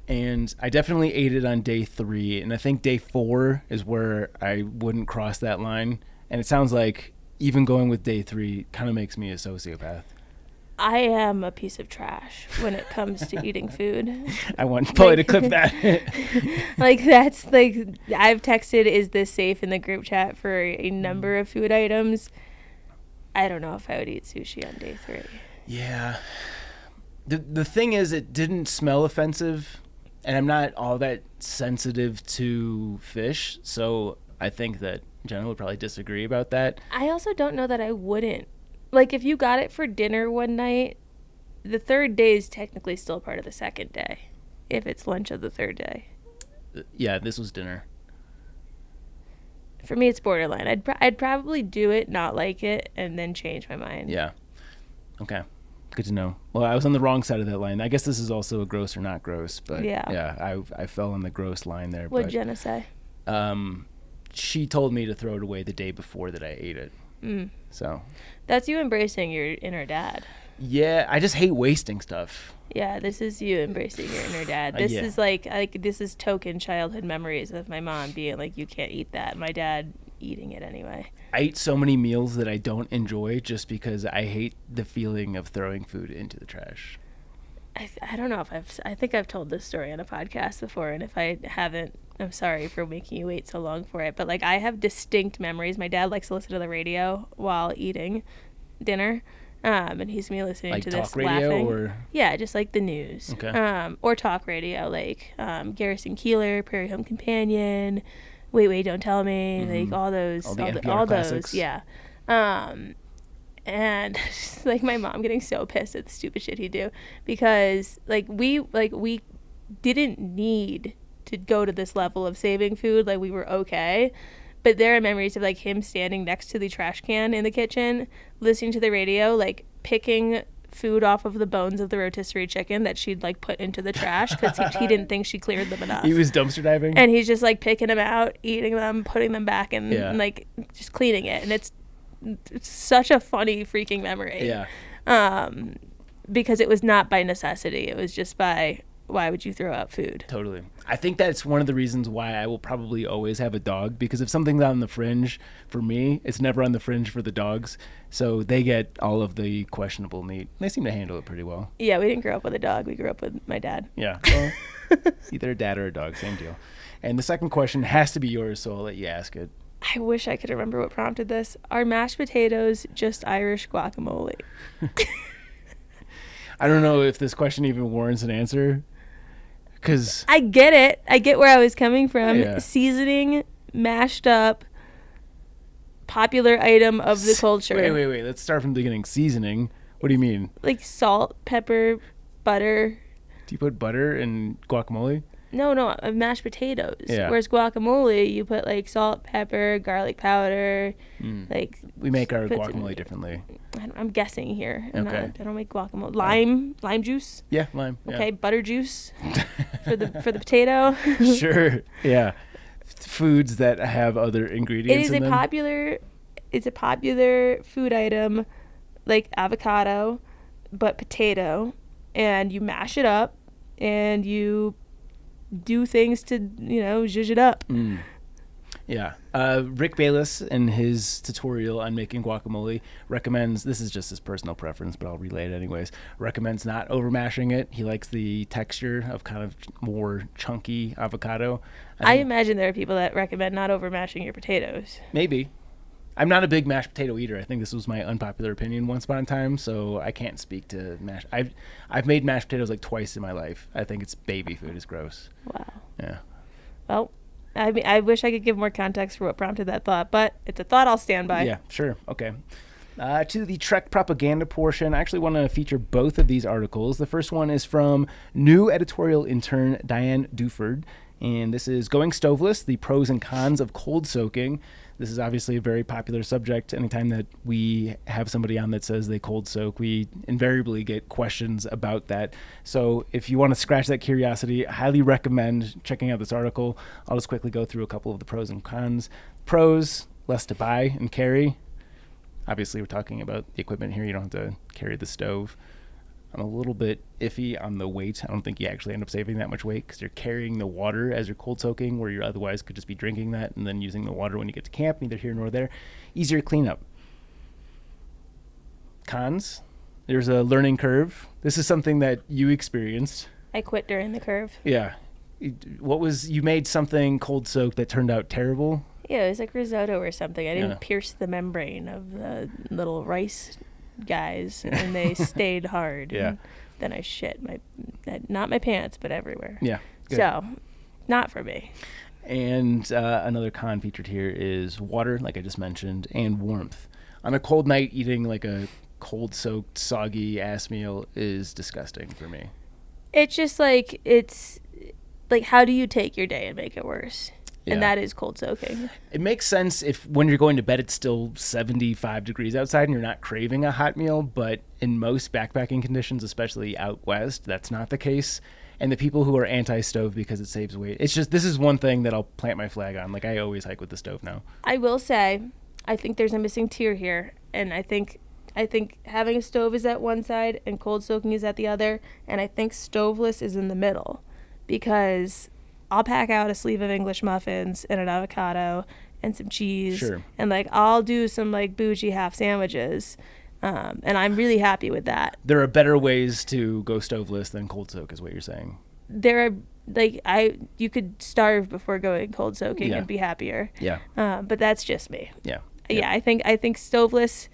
And I definitely ate it on day 3, and I think day 4 is where I wouldn't cross that line. And it sounds like even going with day 3 kind of makes me a sociopath. I am a piece of trash when it comes to eating food. I want Polly to clip that. Like, that's like, I've texted, is this safe, in the group chat for a number of food items. I don't know if I would eat sushi on day 3. Yeah. The thing is, it didn't smell offensive, and I'm not all that sensitive to fish, so I think that Jenna would probably disagree about that. I also don't know that I wouldn't. Like, if you got it for dinner one night, the 3rd day is technically still part of the 2nd day, if it's lunch of the 3rd day. Yeah, this was dinner. For me, it's borderline. I'd probably do it, not like it, and then change my mind. Yeah. Okay. Good to know. Well, I was on the wrong side of that line. I guess this is also a gross or not gross, but yeah, I fell on the gross line there. What'd Jenna say? She told me to throw it away the day before that I ate it. So that's you embracing your inner dad. Yeah, I just hate wasting stuff. Yeah, this is you embracing your inner dad. This is like this is token childhood memories of my mom being like, you can't eat that. My dad eating it anyway. I eat so many meals that I don't enjoy just because I hate the feeling of throwing food into the trash. I don't know if I think I've told this story on a podcast before, and if I haven't, I'm sorry for making you wait so long for it. But like, I have distinct memories. My dad likes to listen to the radio while eating dinner, and he's me listening like to talk this radio laughing. Or yeah, just like the news, okay. Or talk radio, like Garrison Keillor, Prairie Home Companion, Wait, Don't Tell Me, like all those, all classics. those, yeah. And like my mom getting so pissed at the stupid shit he'd do, because we didn't need to go to this level of saving food. Like, we were okay, but there are memories of like him standing next to the trash can in the kitchen, listening to the radio, like picking food off of the bones of the rotisserie chicken that she'd like put into the trash because he didn't think she cleared them enough. He was dumpster diving, and he's just like picking them out, eating them, putting them back in, and like just cleaning it. And it's such a funny freaking memory. Yeah. Because it was not by necessity. It was just by, why would you throw out food? Totally. I think that's one of the reasons why I will probably always have a dog, because if something's on the fringe for me, it's never on the fringe for the dogs. So they get all of the questionable meat. They seem to handle it pretty well. Yeah, we didn't grow up with a dog. We grew up with my dad. Yeah. Well, either a dad or a dog, same deal. And the second question has to be yours, so I'll let you ask it. I wish I could remember what prompted this. Are mashed potatoes just Irish guacamole? I don't know if this question even warrants an answer, because I get it. I get where I was coming from. Yeah. Seasoning, mashed up, popular item of the culture. Wait. Let's start from the beginning. Seasoning. What do you mean? Like salt, pepper, butter. Do you put butter in guacamole? No, mashed potatoes. Yeah. Whereas guacamole, you put like salt, pepper, garlic powder. Like, we make our guacamole differently. I'm guessing here. Okay. I don't make guacamole. Lime juice. Yeah, lime. Okay, yeah. butter juice for the potato. Sure. Yeah. Foods that have other ingredients. It's a popular food item, like avocado, but potato, and you mash it up, and you do things to, zhuzh it up. Yeah. Rick Bayless, in his tutorial on making guacamole, recommends, this is just his personal preference, but I'll relay it anyways, recommends not over mashing it. He likes the texture of kind of more chunky avocado. I imagine there are people that recommend not over mashing your potatoes. Maybe. I'm not a big mashed potato eater. I think this was my unpopular opinion once upon a time, so I can't speak to mash. I've made mashed potatoes like twice in my life. I think it's baby food. It's gross. Wow. Yeah. Well, I mean, I wish I could give more context for what prompted that thought, but it's a thought I'll stand by. Yeah, sure. Okay. To the Trek propaganda portion, I actually want to feature both of these articles. The first one is from new editorial intern Diane Duford, and this is Going Stoveless, the Pros and Cons of Cold Soaking. This is obviously a very popular subject. Anytime that we have somebody on that says they cold soak, we invariably get questions about that. So if you want to scratch that curiosity, I highly recommend checking out this article. I'll just quickly go through a couple of the pros and cons. Pros, less to buy and carry. Obviously, we're talking about the equipment here. You don't have to carry the stove. I'm a little bit iffy on the weight. I don't think you actually end up saving that much weight because you're carrying the water as you're cold soaking, where you otherwise could just be drinking that and then using the water when you get to camp, neither here nor there. Easier cleanup. Cons, there's a learning curve. This is something that you experienced. I quit during the curve. Yeah. You made something cold soaked that turned out terrible? Yeah, it was like risotto or something. I didn't pierce the membrane of the little rice guys, and they stayed hard. Yeah. And then I shit not my pants, but everywhere. Yeah. Good. So, not for me. And another con featured here is water, like I just mentioned, and warmth. On a cold night, eating like a cold-soaked, soggy ass meal is disgusting for me. It's just like, how do you take your day and make it worse? Yeah. And that is cold soaking. It makes sense if when you're going to bed it's still 75 degrees outside and you're not craving a hot meal, but in most backpacking conditions, especially out west, that's not the case. And the people who are anti-stove because it saves weight, it's just, this is one thing that I'll plant my flag on. Like, I always hike with the stove now. I will say, I think there's a missing tier here, and I think having a stove is at one side and cold soaking is at the other, and I think stoveless is in the middle, because I'll pack out a sleeve of English muffins and an avocado and some cheese. Sure. And I'll do some bougie half sandwiches. And I'm really happy with that. There are better ways to go stoveless than cold soak is what you're saying. There are, you could starve before going cold soaking and be happier. Yeah. But that's just me. Yeah. Yeah. I think stoveless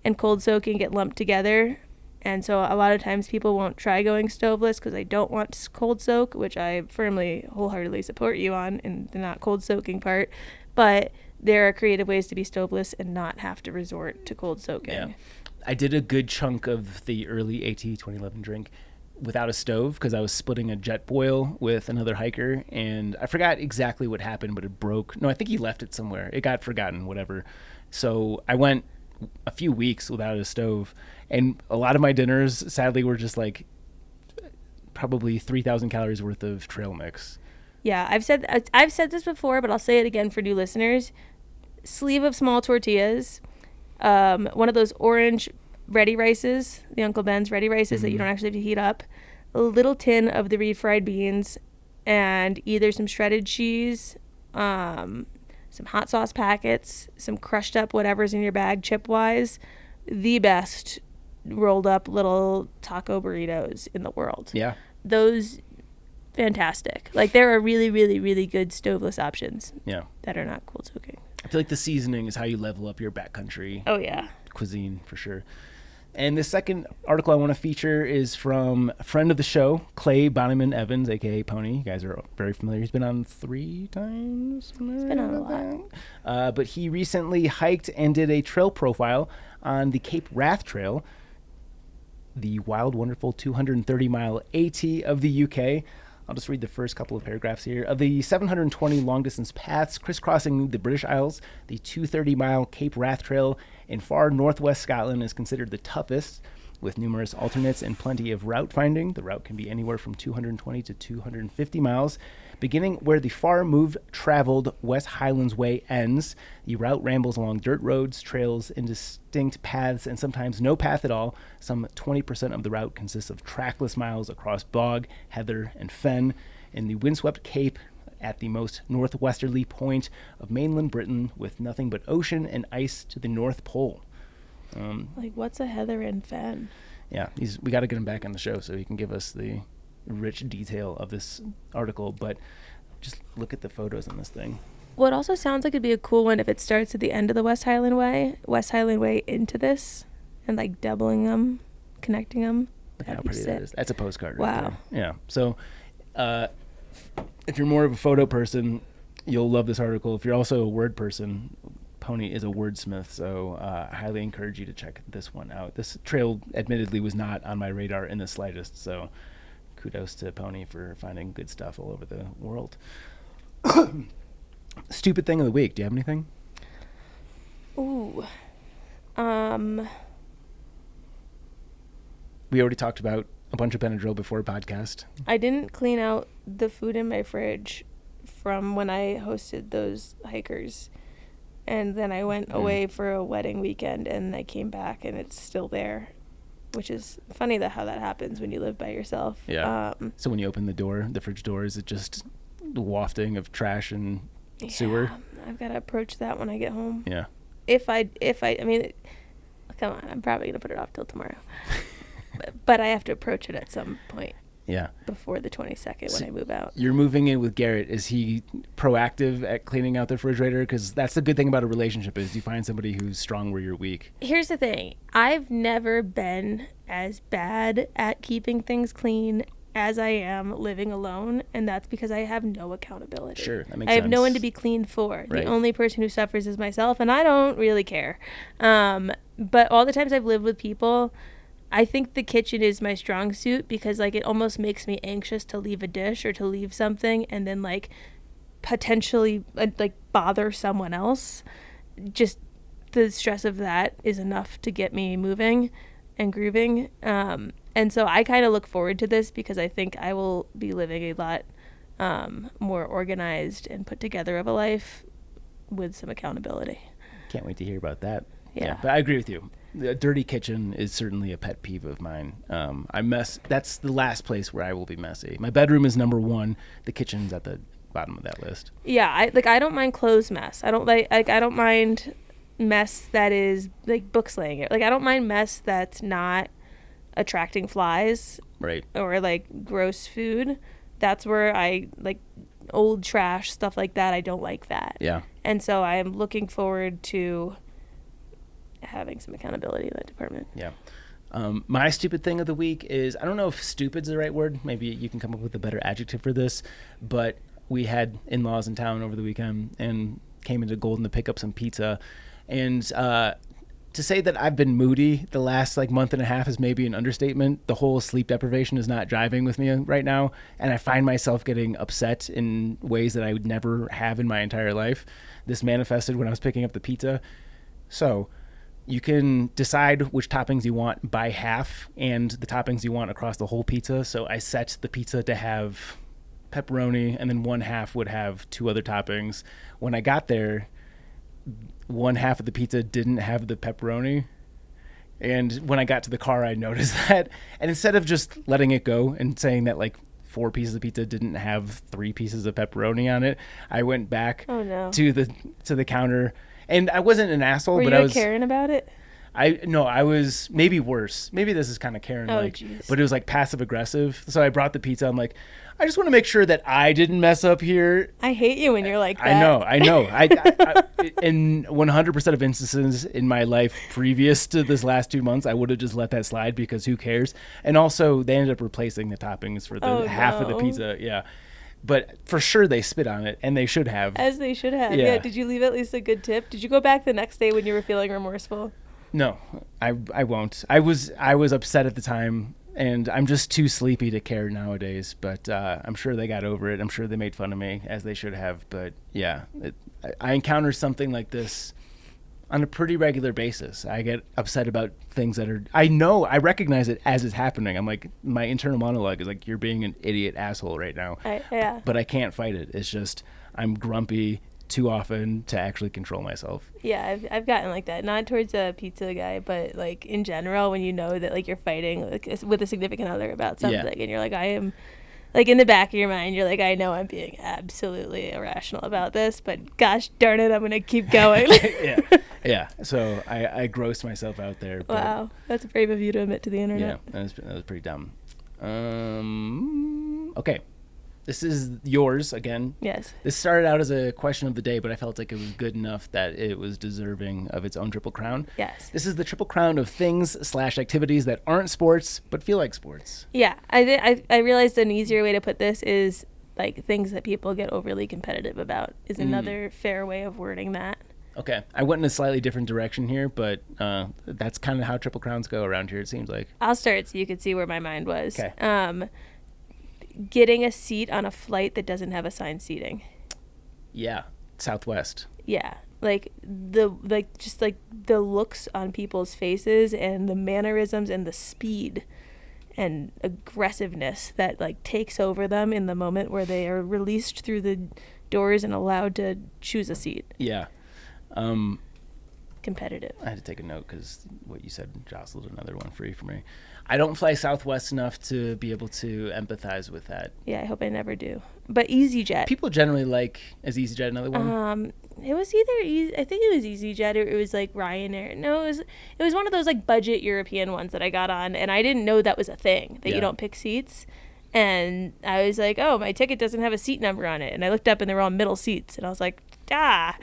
and cold soaking get lumped together. And so a lot of times people won't try going stoveless because they don't want cold soak, which I firmly, wholeheartedly support you on in the not cold soaking part. But there are creative ways to be stoveless and not have to resort to cold soaking. Yeah. I did a good chunk of the early AT 2011 drink without a stove because I was splitting a jet boil with another hiker, and I forgot exactly what happened, but it broke. No, I think he left it somewhere. It got forgotten, whatever. So I went a few weeks without a stove, and a lot of my dinners sadly were just probably 3,000 calories worth of trail mix. Yeah, I've said this before, but I'll say it again for new listeners. Sleeve of small tortillas, one of those orange ready rices, the Uncle Ben's ready rices that you don't actually have to heat up, a little tin of the refried beans, and either some shredded cheese, some hot sauce packets, some crushed up whatever's in your bag chip-wise, the best rolled up little taco burritos in the world. Yeah. Those, fantastic. There are really, really, really good stoveless options. Yeah. That are not cold soaking. I feel like the seasoning is how you level up your backcountry cuisine for sure. And the second article I want to feature is from a friend of the show, Clay Bonneman Evans, a.k.a. Pony. You guys are very familiar. He's been on 3 times. He's been on a lot. But he recently hiked and did a trail profile on the Cape Wrath Trail, the wild, wonderful 230-mile AT of the UK. I'll just read the first couple of paragraphs here. Of the 720 long-distance paths crisscrossing the British Isles, the 230-mile Cape Wrath Trail in far northwest Scotland is considered the toughest, with numerous alternates and plenty of route finding. The route can be anywhere from 220 to 250 miles. Beginning where the far-moved traveled West Highlands Way ends, the route rambles along dirt roads, trails, indistinct paths, and sometimes no path at all. Some 20% of the route consists of trackless miles across bog, heather, and fen. In the windswept Cape at the most northwesterly point of mainland Britain with nothing but ocean and ice to the North Pole. Like, what's a Heather and Fen? Yeah, we got to get him back on the show so he can give us the rich detail of this article, but just look at the photos on this thing. Well, it also sounds like it'd be a cool one if it starts at the end of the West Highland Way into this, and like doubling them, connecting them. Look how pretty that is. That's a postcard. Wow. Right there. Yeah. So, if you're more of a photo person, you'll love this article. If you're also a word person, Pony is a wordsmith, so I highly encourage you to check this one out. This trail, admittedly, was not on my radar in the slightest, so kudos to Pony for finding good stuff all over the world. Stupid thing of the week. Do you have anything? Ooh. We already talked about a bunch of Benadryl before podcast. I didn't clean out the food in my fridge from when I hosted those hikers. And then I went away for a wedding weekend, and I came back, and it's still there, which is funny how that happens when you live by yourself. Yeah. So when you open the door, the fridge door, is it just wafting of trash and sewer? I've got to approach that when I get home. Yeah. I mean, come on, I'm probably going to put it off till tomorrow. but I have to approach it at some point. Yeah. Before the 22nd when I move out. You're moving in with Garrett. Is he proactive at cleaning out the refrigerator? Because that's the good thing about a relationship is you find somebody who's strong where you're weak. Here's the thing. I've never been as bad at keeping things clean as I am living alone, and that's because I have no accountability. Sure, that makes I have sense. no one to be clean for. Right. The only person who suffers is myself, and I don't really care. But all the times I've lived with people, I think the kitchen is my strong suit because, like, it almost makes me anxious to leave a dish or to leave something and then, like, potentially, like, bother someone else. Just the stress of that is enough to get me moving and grooving. And so I kind of look forward to this because I think I will be living a lot more organized and put together of a life with some accountability. Can't wait to hear about that. Yeah. But I agree with you. The dirty kitchen is certainly a pet peeve of mine. That's the last place where I will be messy. My bedroom is number one. The kitchen's at the bottom of that list. Yeah, I don't mind clothes mess. I don't mind mess that is like books laying it. Like, I don't mind mess that's not attracting flies. Right. Or like gross food. That's where I like old trash, stuff like that. I don't like that. Yeah. And so I am looking forward to having some accountability in that department. Yeah. My stupid thing of the week is, I don't know if stupid's the right word. Maybe you can come up with a better adjective for this, but we had in-laws in town over the weekend and came into Golden to pick up some pizza. And to say that I've been moody the last like month and a half is maybe an understatement. The whole sleep deprivation is not driving with me right now. And I find myself getting upset in ways that I would never have in my entire life. This manifested when I was picking up the pizza. So you can decide which toppings you want by half and the toppings you want across the whole pizza. So I set the pizza to have pepperoni, and then one half would have two other toppings. When I got there, one half of the pizza didn't have the pepperoni. And when I got to the car, I noticed that. And instead of just letting it go and saying that like 4 pieces of pizza didn't have 3 pieces of pepperoni on it, I went back to the counter. And I wasn't an asshole, but I was caring about it. I was maybe worse. Maybe this is kind of Karen-like, but it was like passive aggressive. So I brought the pizza. I'm like, I just want to make sure that I didn't mess up here. I hate you when you're like that. I know. I in 100% of instances in my life previous to this last 2 months, I would have just let that slide because who cares? And also, they ended up replacing the toppings for the half of the pizza. Yeah. But for sure they spit on it, and they should have. As they should have. Yeah. Did you leave at least a good tip? Did you go back the next day when you were feeling remorseful? No, I won't. I was upset at the time, and I'm just too sleepy to care nowadays. But I'm sure they got over it. I'm sure they made fun of me, as they should have. But yeah, I encounter something like this on a pretty regular basis. I get upset about things that are, I recognize it as it's happening. I'm like, my internal monologue is like, you're being an idiot asshole right now. But I can't fight it. It's just, I'm grumpy too often to actually control myself. Yeah, I've gotten like that. Not towards a pizza guy, but like in general, when you know that like you're fighting like with a significant other about something, and you're like, I am like in the back of your mind, you're like, I know I'm being absolutely irrational about this, but gosh darn it, I'm gonna keep going. Yeah. So I grossed myself out there. But Wow, that's brave of you to admit to the yeah, internet. that was pretty dumb. Okay. This is yours again. Yes. This started out as a question of the day, but I felt like it was good enough that it was deserving of its own triple crown. Yes. This is the triple crown of things/activities that aren't sports but feel like sports. Yeah, I realized an easier way to put this is like things that people get overly competitive about is another fair way of wording that. Okay. I went in a slightly different direction here, but that's kind of how triple crowns go around here, it seems like. I'll start so you can see where my mind was. Okay. Getting a seat on a flight that doesn't have assigned seating. Yeah. Southwest. Yeah. Like the looks on people's faces and the mannerisms and the speed and aggressiveness that like takes over them in the moment where they are released through the doors and allowed to choose a seat. Yeah. Competitive. I had to take a note because what you said jostled another one free for me. I don't fly Southwest enough to be able to empathize with that. Yeah, I hope I never do. But EasyJet. People generally like, is EasyJet another one? It was either I think it was EasyJet or it was like Ryanair. No, it was one of those like budget European ones that I got on, and I didn't know that was a thing that you don't pick seats. And I was like, oh, my ticket doesn't have a seat number on it, and I looked up and they were all middle seats, and I was like, Yeah.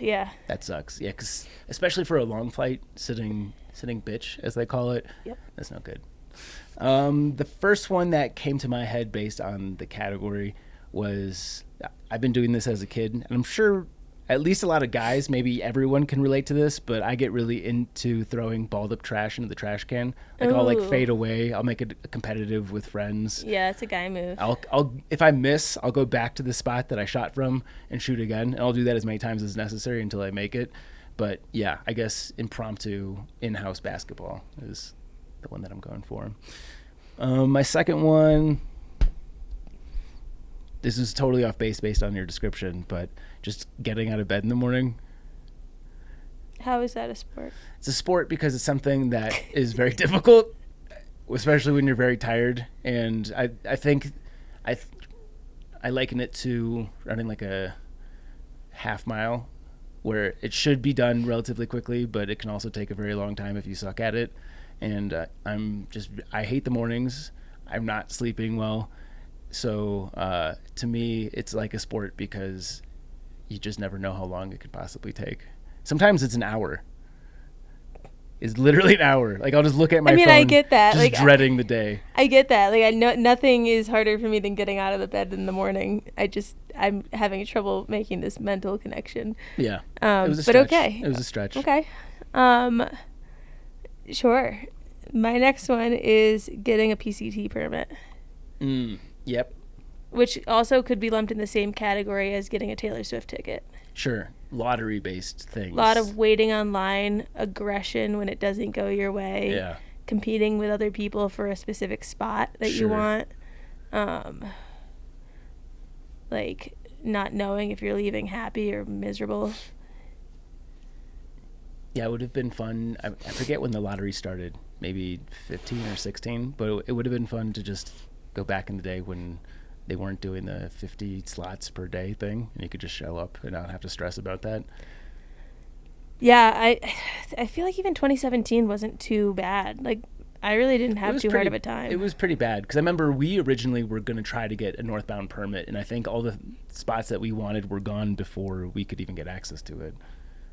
Yeah. That sucks. Yeah, because especially for a long flight, sitting bitch, as they call it. Yep. That's no good. The first one that came to my head based on the category was, I've been doing this as a kid, and I'm sure at least a lot of guys, maybe everyone can relate to this, but I get really into throwing balled up trash into the trash can. Like I'll like fade away. I'll make it competitive with friends. Yeah, it's a guy move. I'll if I miss, I'll go back to the spot that I shot from and shoot again. And I'll do that as many times as necessary until I make it. But yeah, I guess impromptu in-house basketball is the one that I'm going for. My second one, this is totally off base based on your description, but just getting out of bed in the morning. How is that a sport? It's a sport because it's something that is very difficult, especially when you're very tired. And I think I liken it to running like a half mile, where it should be done relatively quickly, but it can also take a very long time if you suck at it. And I hate the mornings. I'm not sleeping well. So to me, it's like a sport because you just never know how long it could possibly take. Sometimes it's an hour. It's literally an hour. Like I'll just look at my phone. I get that. Just like dreading the day. I get that. Like I know nothing is harder for me than getting out of the bed in the morning. I'm having trouble making this mental connection. Yeah. It was a but stretch. okay. It was a stretch. Okay. Sure. My next one is getting a PCT permit. Yep. Which also could be lumped in the same category as getting a Taylor Swift ticket. Sure. Lottery-based things. A lot of waiting online, aggression when it doesn't go your way. Yeah. Competing with other people for a specific spot that you want. Like not knowing if you're leaving happy or miserable. Yeah, it would have been fun. I forget when the lottery started, maybe 15 or 16, but it would have been fun to just go back in the day when they weren't doing the 50 slots per day thing, and you could just show up and not have to stress about that. Yeah, I feel like even 2017 wasn't too bad. Like, I really didn't have too hard of a time. It was pretty bad, because I remember we originally were going to try to get a northbound permit, and I think all the spots that we wanted were gone before we could even get access to it.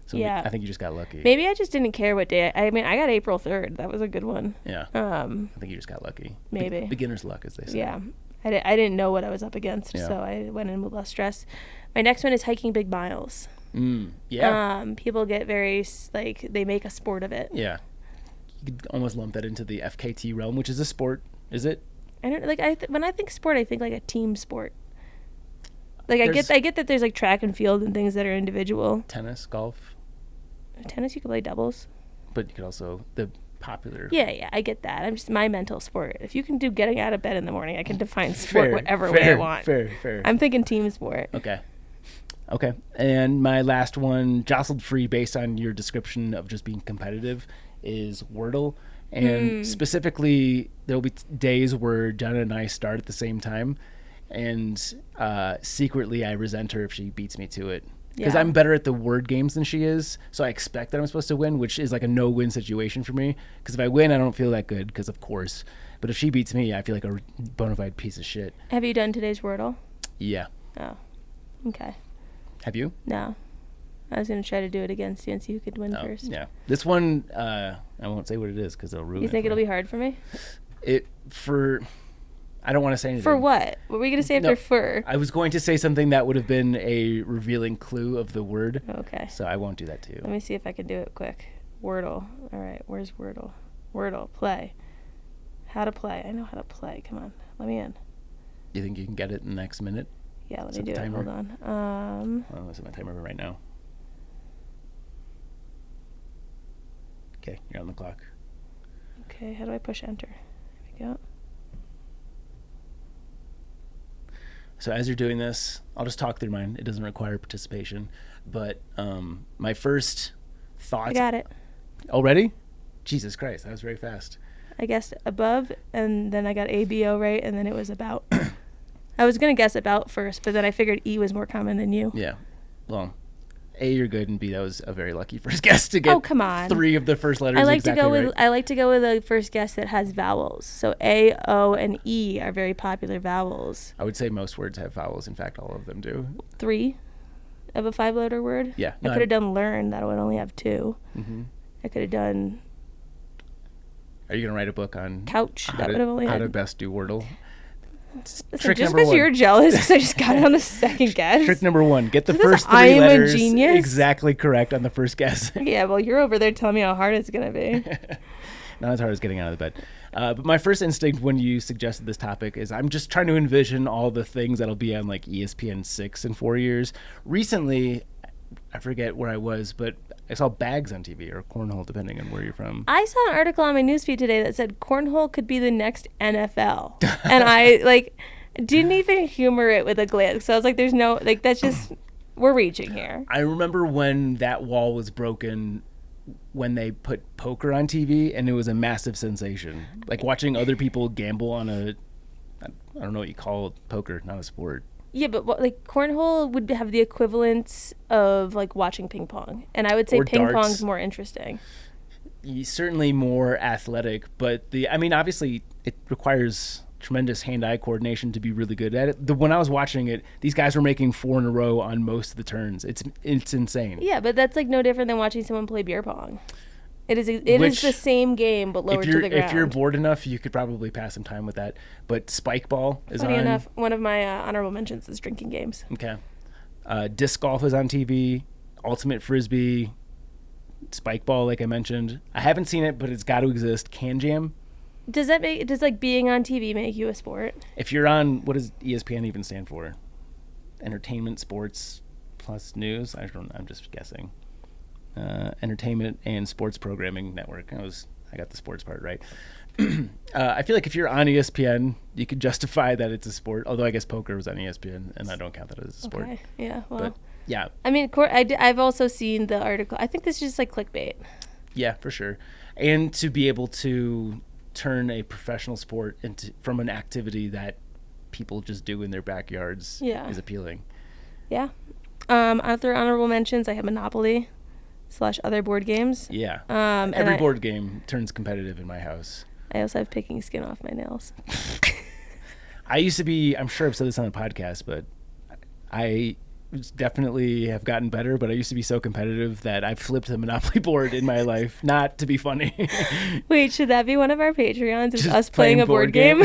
So yeah. I think you just got lucky. Maybe I just didn't care what day. I mean, I got April 3rd. That was a good one. Yeah. I think you just got lucky. Maybe. Beginner's luck, as they say. Yeah. I didn't know what I was up against, so I went in with less stress. My next one is hiking big miles. Yeah. People get very, like, they make a sport of it. Yeah. You could almost lump that into the FKT realm, which is a sport, is it? I don't, like, when I think sport, I think like a team sport. Like, I get that there's like track and field and things that are individual. Tennis, golf. Tennis, you could play doubles. But you could also, the popular. Yeah, I get that. I'm just my mental sport. If you can do getting out of bed in the morning, I can define sport whatever way I want. Fair. I'm thinking team sport. Okay. And my last one, jostled free based on your description of just being competitive, is Wordle, And specifically, there'll be days where Jenna and I start at the same time, and secretly I resent her if she beats me to it. Because Yeah. I'm better at the word games than she is, so I expect that I'm supposed to win, which is like a no-win situation for me. Because if I win, I don't feel that good, because of course. But if she beats me, I feel like a bona fide piece of shit. Have you done today's Wordle? Yeah. Oh, okay. Have you? No. I was going to try to do it against you and see who could win Oh, first. yeah. This one, I won't say what it is because they'll ruin it. You think for it'll me. be hard for me? I don't want to say anything. For what? What were you going to say after No, fur? I was going to say something that would have been a revealing clue of the word. Okay. So I won't do that to you. Let me see if I can do it quick. Wordle. All right. Where's Wordle? Wordle. Play. How to play. I know how to play. Come on. Let me in. You think you can get it in the next minute? Yeah, let me Set do the it. timer. Hold on. I'll set my timer right now. Okay, you're on the clock. Okay. How do I push enter? There we go. So as you're doing this, I'll just talk through mine. It doesn't require participation. But my first thought... I got it. Already? Jesus Christ, that was very fast. I guessed above, and then I got ABO right, and then it was about. I was going to guess about first, but then I figured E was more common than you. Yeah. Well, A, you're good, and B, that was a very lucky first guess to get Oh, come on. 3 of the first letters I like exactly to go right. with I like to go with a first guess that has vowels. So A, O, and E are very popular vowels. I would say most words have vowels. In fact, all of them do. 3 of a 5-letter word. Yeah. I could have done learn. That would only have 2. Mm-hmm. I could have done Are you going to write a book on couch. how, That would have only how to had. best do Wordle? Listen, Trick just number because 1. you're jealous, because I just got it on the second guess. Trick number 1. Get the Is this first 3 I am a letters genius? exactly correct on the first guess. Yeah, well, you're over there telling me how hard it's gonna be. Not as hard as getting out of the bed. But my first instinct when you suggested this topic is I'm just trying to envision all the things that'll be on like ESPN 6 in 4 years. Recently, I forget where I was, but I saw bags on TV or cornhole, depending on where you're from. I saw an article on my newsfeed today that said cornhole could be the next NFL, and I didn't even humor it with a glance. So I was like, "There's no that's just we're reaching here." I remember when that wall was broken when they put poker on TV, and it was a massive sensation. Like watching other people gamble on I don't know what you call poker, not a sport. Yeah, but cornhole would have the equivalent of like watching ping pong, and I would say Or ping darts. pong's more interesting. Certainly more athletic, but obviously it requires tremendous hand-eye coordination to be really good at it. When I was watching it, these guys were making 4 in a row on most of the turns. It's insane. Yeah, but that's like no different than watching someone play beer pong. It is the same game but lower to the ground. If you're bored enough, you could probably pass some time with that. But spike ball is Funny on. enough, one of my honorable mentions is drinking games. Okay. Disc golf is on TV. Ultimate frisbee, spike ball, like I mentioned. I haven't seen it, but it's got to exist. Can Jam. Does being on TV make you a sport? If you're on, what does ESPN even stand for? Entertainment, sports, plus news. I'm just guessing. Entertainment and Sports Programming Network. I got the sports part right. I feel like if you're on ESPN, you could justify that it's a sport. Although I guess poker was on ESPN, and I don't count that as a sport. Okay. Yeah. Well. But yeah, I mean, I've also seen the article. I think this is just like clickbait. yeah, for sure. And to be able to turn a professional sport from an activity that people just do in their backyards is appealing. Yeah. Other honorable mentions. I have Monopoly / other board games. Yeah. And Every board game turns competitive in my house. I also have picking skin off my nails. I used to be, I'm sure I've said this on the podcast, but I definitely have gotten better, but I used to be so competitive that I've flipped a Monopoly board in my life, not to be funny. Wait, should that be one of our Patreons? Is Just us playing a board game?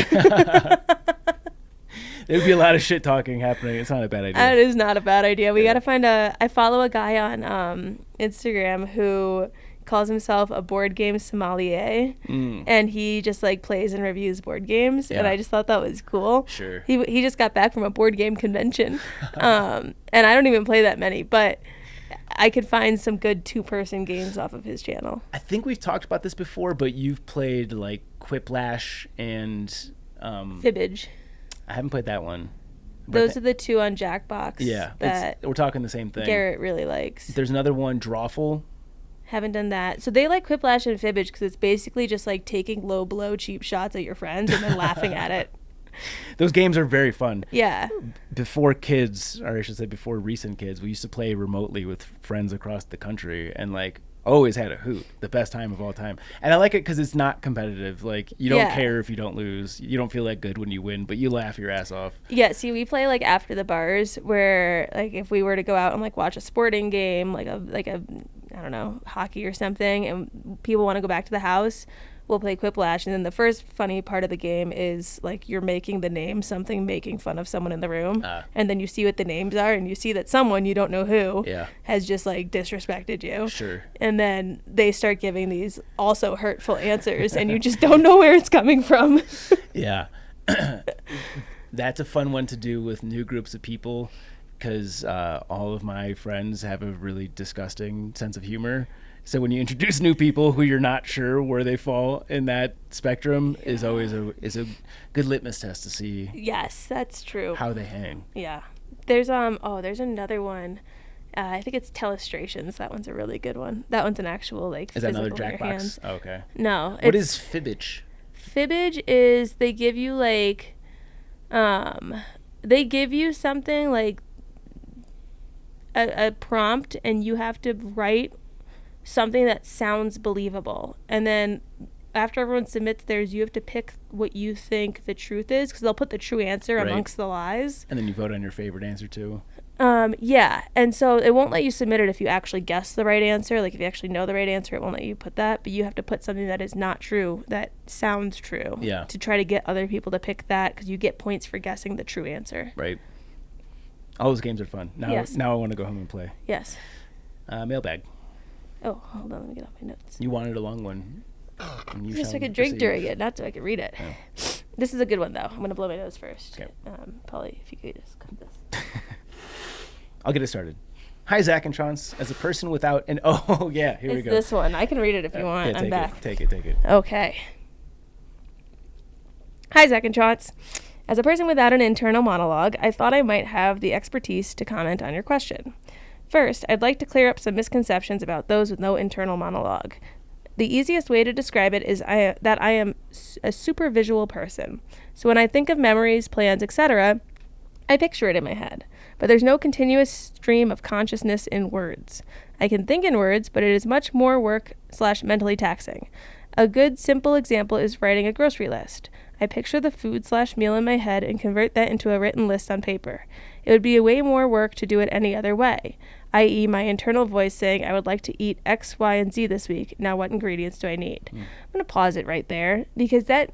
There'd be a lot of shit talking happening. It's not a bad idea. That is not a bad idea. We got to find I follow a guy on Instagram who calls himself a board game sommelier, and he just like plays and reviews board games, and I just thought that was cool. Sure. He just got back from a board game convention, and I don't even play that many, but I could find some good 2-person games off of his channel. I think we've talked about this before, but you've played like Quiplash and Fibbage. I haven't played that one. Those are the 2 on Jackbox. Yeah, that we're talking the same thing. Garrett really likes. There's another one, Drawful. Haven't done that. So they like Quiplash and Fibbage because it's basically just like taking low blow cheap shots at your friends and then laughing at it. Those games are very fun. Yeah. Before kids, or I should say before recent kids, we used to play remotely with friends across the country and like always had a hoot, the best time of all time. And I like it because it's not competitive. Like you don't care if you don't lose. You don't feel that good when you win, but you laugh your ass off. Yeah, see, we play like after the bars where like if we were to go out and like watch a sporting game, like a I don't know, hockey or something, and people want to go back to the house, we'll play Quiplash. And then the first funny part of the game is like you're making the name something, making fun of someone in the room. And then you see what the names are and you see that someone, you don't know who, has just like disrespected you. Sure. And then they start giving these also hurtful answers and you just don't know where it's coming from. Yeah. That's a fun one to do with new groups of people because all of my friends have a really disgusting sense of humor. So when you introduce new people who you're not sure where they fall in that spectrum is always a good litmus test to see. Yes, that's true. How they hang. Yeah. There's another one. I think it's Telestrations. That one's a really good one. That one's an actual like. Is that another physical in your hands. Jackbox? Oh, okay. No. What is Fibbage? Fibbage is they give you like, they give you something like a prompt and you have to write something that sounds believable, and then after everyone submits theirs you have to pick what you think the truth is because they'll put the true answer amongst the lies, and then you vote on your favorite answer too. Yeah, and so it won't let you submit it if you actually guess the right answer. Like if you actually know the right answer, it won't let you put that, but you have to put something that is not true that sounds true to try to get other people to pick that because you get points for guessing the true answer. Right. All those games are fun. Now I want to go home and play. Yes. Mailbag. Oh, hold on, let me get off my notes. You wanted a long one. Just so I could drink during it, not so I could read it. Oh. This is a good one, though. I'm going to blow my nose first. Okay. Polly, if you could just cut this. I'll get it started. Hi, Zach and Chance. As a person without an... Oh, yeah, here we go. It's this one. I can read it if you want. Yeah, I'm back. Take it. Okay. Hi, Zach and Chance. As a person without an internal monologue, I thought I might have the expertise to comment on your question. First, I'd like to clear up some misconceptions about those with no internal monologue. The easiest way to describe it is that I am a super visual person. So when I think of memories, plans, etc., I picture it in my head. But there's no continuous stream of consciousness in words. I can think in words, but it is much more work/mentally taxing. A good, simple example is writing a grocery list. I picture the food/meal in my head and convert that into a written list on paper. It would be way more work to do it any other way, i.e. my internal voice saying I would like to eat X, Y, and Z this week. Now what ingredients do I need? I'm going to pause it right there because that,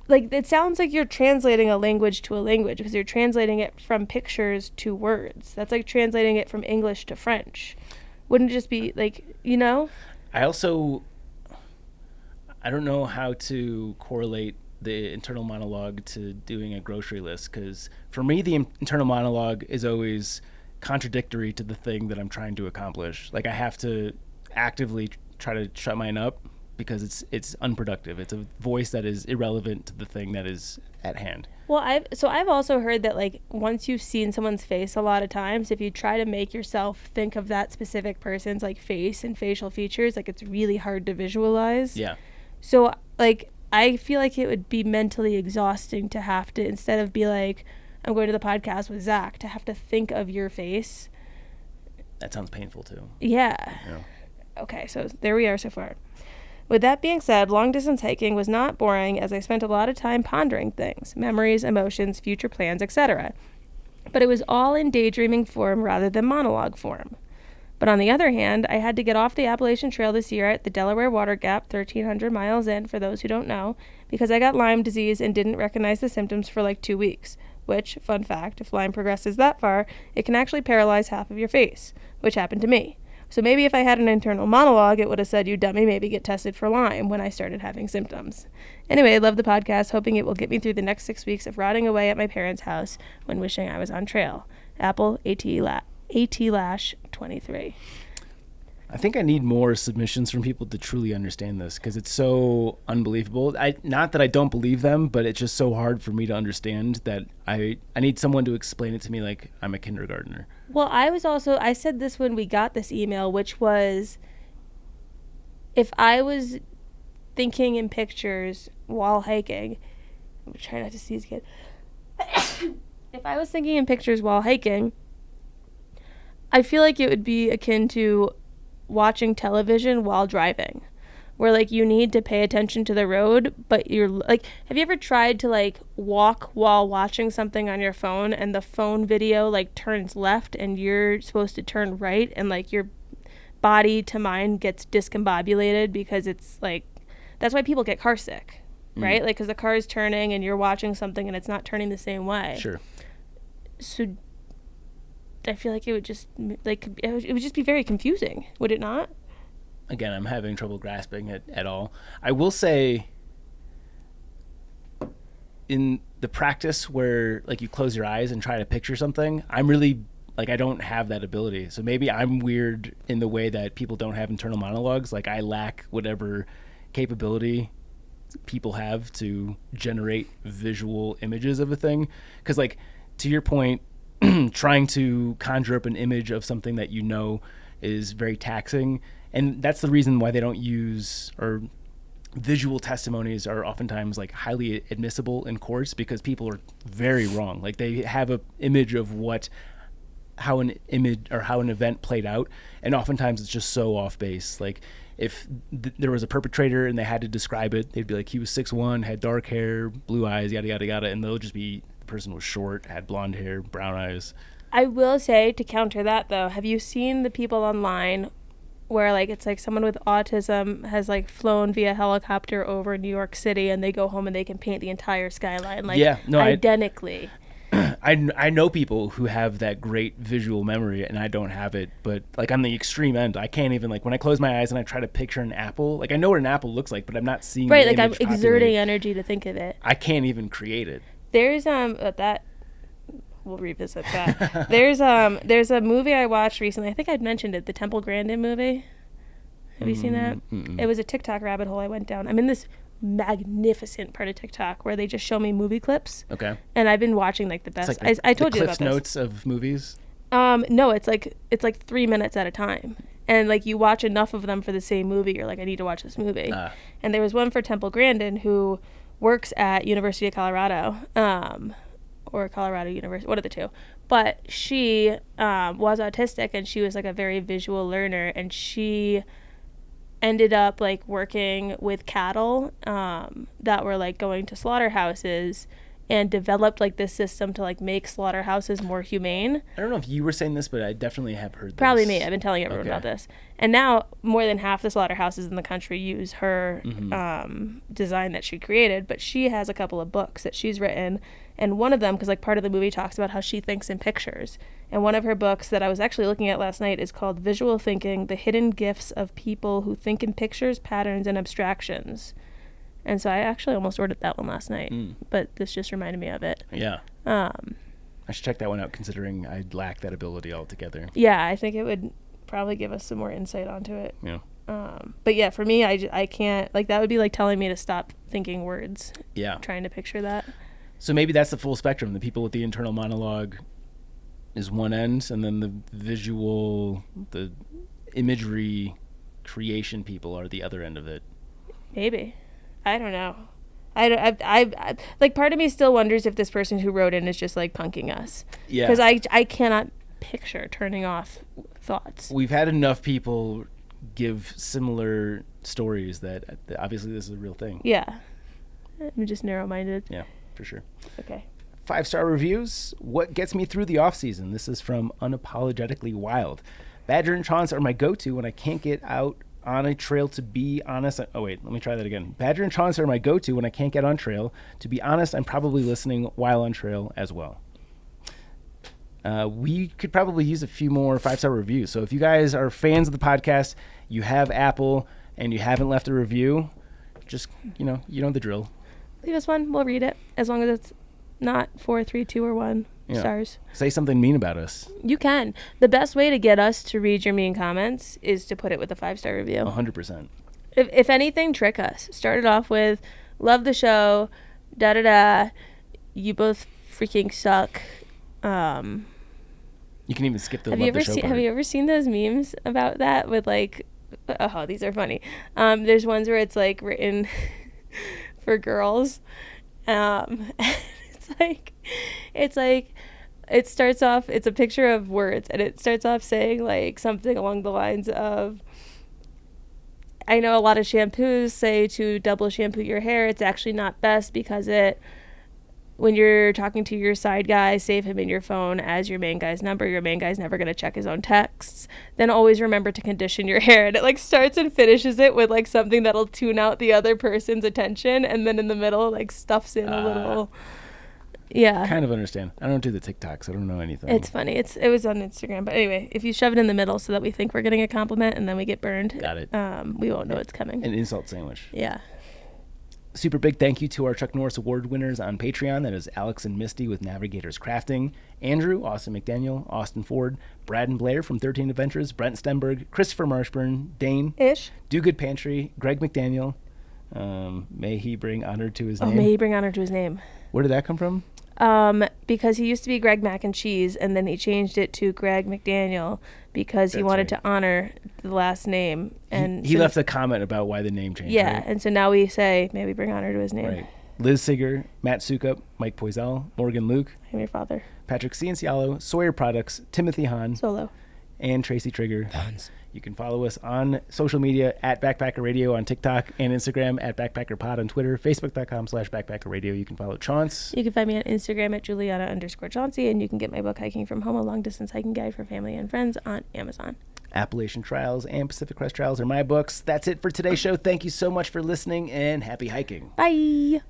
like, it sounds like you're translating a language to a language because you're translating it from pictures to words. That's like translating it from English to French. Wouldn't it just be like, you know? I don't know how to correlate the internal monologue to doing a grocery list because for me the internal monologue is always contradictory to the thing that I'm trying to accomplish. Like I have to actively try to shut mine up because it's unproductive. It's a voice that is irrelevant to the thing that is at hand. Well, I've also heard that like once you've seen someone's face a lot of times, if you try to make yourself think of that specific person's like face and facial features, like it's really hard to visualize. Yeah. So like I feel like it would be mentally exhausting to have to, instead of be like, I'm going to the podcast with Zach, to have to think of your face. That sounds painful too. Yeah. Okay, so there we are so far. With that being said, long distance hiking was not boring as I spent a lot of time pondering things, memories, emotions, future plans, etc. But it was all in daydreaming form rather than monologue form. But on the other hand, I had to get off the Appalachian Trail this year at the Delaware Water Gap, 1,300 miles in, for those who don't know, because I got Lyme disease and didn't recognize the symptoms for like 2 weeks, which, fun fact, if Lyme progresses that far, it can actually paralyze half of your face, which happened to me. So maybe if I had an internal monologue, it would have said, you dummy, maybe get tested for Lyme when I started having symptoms. Anyway, I love the podcast, hoping it will get me through the next 6 weeks of rotting away at my parents' house when wishing I was on trail. Apple AT Lash 23. I think I need more submissions from people to truly understand this because it's so unbelievable. Not that I don't believe them, but it's just so hard for me to understand that I need someone to explain it to me like I'm a kindergartner. Well, I said this when we got this email, which was, if I was thinking in pictures while hiking, I'm trying not to sneeze again. If I was thinking in pictures while hiking, I feel like it would be akin to watching television while driving, where like you need to pay attention to the road, but you're like, have you ever tried to like walk while watching something on your phone and the phone video like turns left and you're supposed to turn right, and like your body to mind gets discombobulated because it's like, that's why people get car sick, right? Like, because the car is turning and you're watching something and it's not turning the same way. Sure. So I feel like it would just be very confusing, would it not? Again, I'm having trouble grasping it at all. I will say, in the practice where like you close your eyes and try to picture something, I'm really like, I don't have that ability. So maybe I'm weird in the way that people don't have internal monologues. Like I lack whatever capability people have to generate visual images of a thing. Because like, to your point, trying to conjure up an image of something that you know is very taxing, and that's the reason why they don't use, or visual testimonies are oftentimes like highly admissible in courts, because people are very wrong. Like they have a image of how an event played out, and oftentimes it's just so off base. Like if there was a perpetrator and they had to describe it, they'd be like, he was 6'1", had dark hair, blue eyes, yada yada yada, and they'll just be, person was short, had blonde hair, brown eyes. I will say, to counter that though, have you seen the people online where like it's like someone with autism has like flown via helicopter over New York City and they go home and they can paint the entire skyline like identically? I know people who have that great visual memory, and I don't have it. But like on the extreme end, I can't even, like when I close my eyes and I try to picture an apple, like I know what an apple looks like, but I'm not seeing right. the Like I'm image exerting populate. energy to think of it. I can't even create it. There's that we'll revisit that. There's a movie I watched recently. I think I'd mentioned it, the Temple Grandin movie. Have you seen that? Mm-mm. It was a TikTok rabbit hole I went down. I'm in this magnificent part of TikTok where they just show me movie clips. Okay. And I've been watching like the best. It's like I told the you Cliff's about this. notes of movies. No, it's like 3 minutes at a time. And like you watch enough of them for the same movie, you're like, I need to watch this movie. And there was one for Temple Grandin, who works at University of Colorado, or Colorado University, one of the two. But she was autistic, and she was like a very visual learner, and she ended up like working with cattle that were like going to slaughterhouses, and developed like this system to like make slaughterhouses more humane. I don't know if you were saying this, but I definitely have heard this. Probably me. I've been telling everyone about this. And now more than half the slaughterhouses in the country use her design that she created. But she has a couple of books that she's written. And one of them, because like part of the movie talks about how she thinks in pictures. And one of her books that I was actually looking at last night is called Visual Thinking, The Hidden Gifts of People Who Think in Pictures, Patterns, and Abstractions. And so I actually almost ordered that one last night, but this just reminded me of it. Yeah. I should check that one out, considering I lack that ability altogether. Yeah, I think it would probably give us some more insight onto it. Yeah. But yeah, for me, I can't, like, that would be like telling me to stop thinking words. Yeah. Trying to picture that. So maybe that's the full spectrum. The people with the internal monologue is one end, and then the visual, the imagery creation people are the other end of it. Maybe. I don't know. I like, part of me still wonders if this person who wrote in is just like punking us. Yeah. Because I cannot picture turning off thoughts. We've had enough people give similar stories that obviously this is a real thing. Yeah. I'm just narrow-minded. Yeah, for sure. Okay. 5-star reviews. What gets me through the off season? This is from Unapologetically Wild. Badger and Chaunce are my go-to when I can't get out on a trail. To be honest, oh wait, let me try that again. Badger and Chaunce are my go-to when I can't get on trail. To be honest, I'm probably listening while on trail as well. We could probably use a few more 5-star reviews. So if you guys are fans of the podcast, you have Apple, and you haven't left a review, just, you know the drill. Leave us one. We'll read it, as long as it's not 4, 3, 2, or 1. Yeah. Stars. Say something mean about us. You can. The best way to get us to read your mean comments is to put it with a 5-star review. 100%. If anything, trick us. Start it off with, love the show, da-da-da, you both freaking suck. You can even skip the Have love you the ever show seen part. Have you ever seen those memes about that with like, oh, these are funny. There's ones where it's like written for girls. It's like it starts off, it's a picture of words, and it starts off saying like something along the lines of, I know a lot of shampoos say to double shampoo your hair. It's actually not best because when you're talking to your side guy, save him in your phone as your main guy's number. Your main guy's never going to check his own texts. Then always remember to condition your hair. And it like starts and finishes it with like something that'll tune out the other person's attention. And then in the middle, like stuffs in a little. Yeah. Kind of understand. I don't do the TikToks. I don't know anything. It's funny. It was on Instagram. But anyway, if you shove it in the middle so that we think we're getting a compliment and then we get burned. Got it. We won't know it's coming. An insult sandwich. Yeah. Super big thank you to our Chuck Norris Award winners on Patreon. That is Alex and Misty with Navigators Crafting, Andrew, Austin McDaniel, Austin Ford, Brad and Blair from 13 Adventures, Brent Stenberg, Christopher Marshburn, Dane, Do Good Pantry, Greg McDaniel. May he bring honor to his name. May he bring honor to his name. Where did that come from? Because he used to be Greg Mac and Cheese, and then he changed it to Greg McDaniel because he wanted to honor the last name. And he left a comment about why the name changed. Yeah, right? and so now we say, may we bring honor to his name. Right. Liz Sigger, Matt Sukup, Mike Poisel, Morgan Luke, I'm your father. Patrick Ciancialo, Sawyer Products, Timothy Hahn, Solo. and Tracy Trigger. You can follow us on social media at Backpacker Radio on TikTok and Instagram, at BackpackerPod on Twitter, Facebook.com/Backpacker Radio. You can follow Chance. You can find me on Instagram at Juliana_Chauncey, and you can get my book, Hiking from Home, a long-distance hiking guide for family and friends, on Amazon. Appalachian Trials and Pacific Crest Trials are my books. That's it for today's show. Thank you so much for listening, and happy hiking. Bye.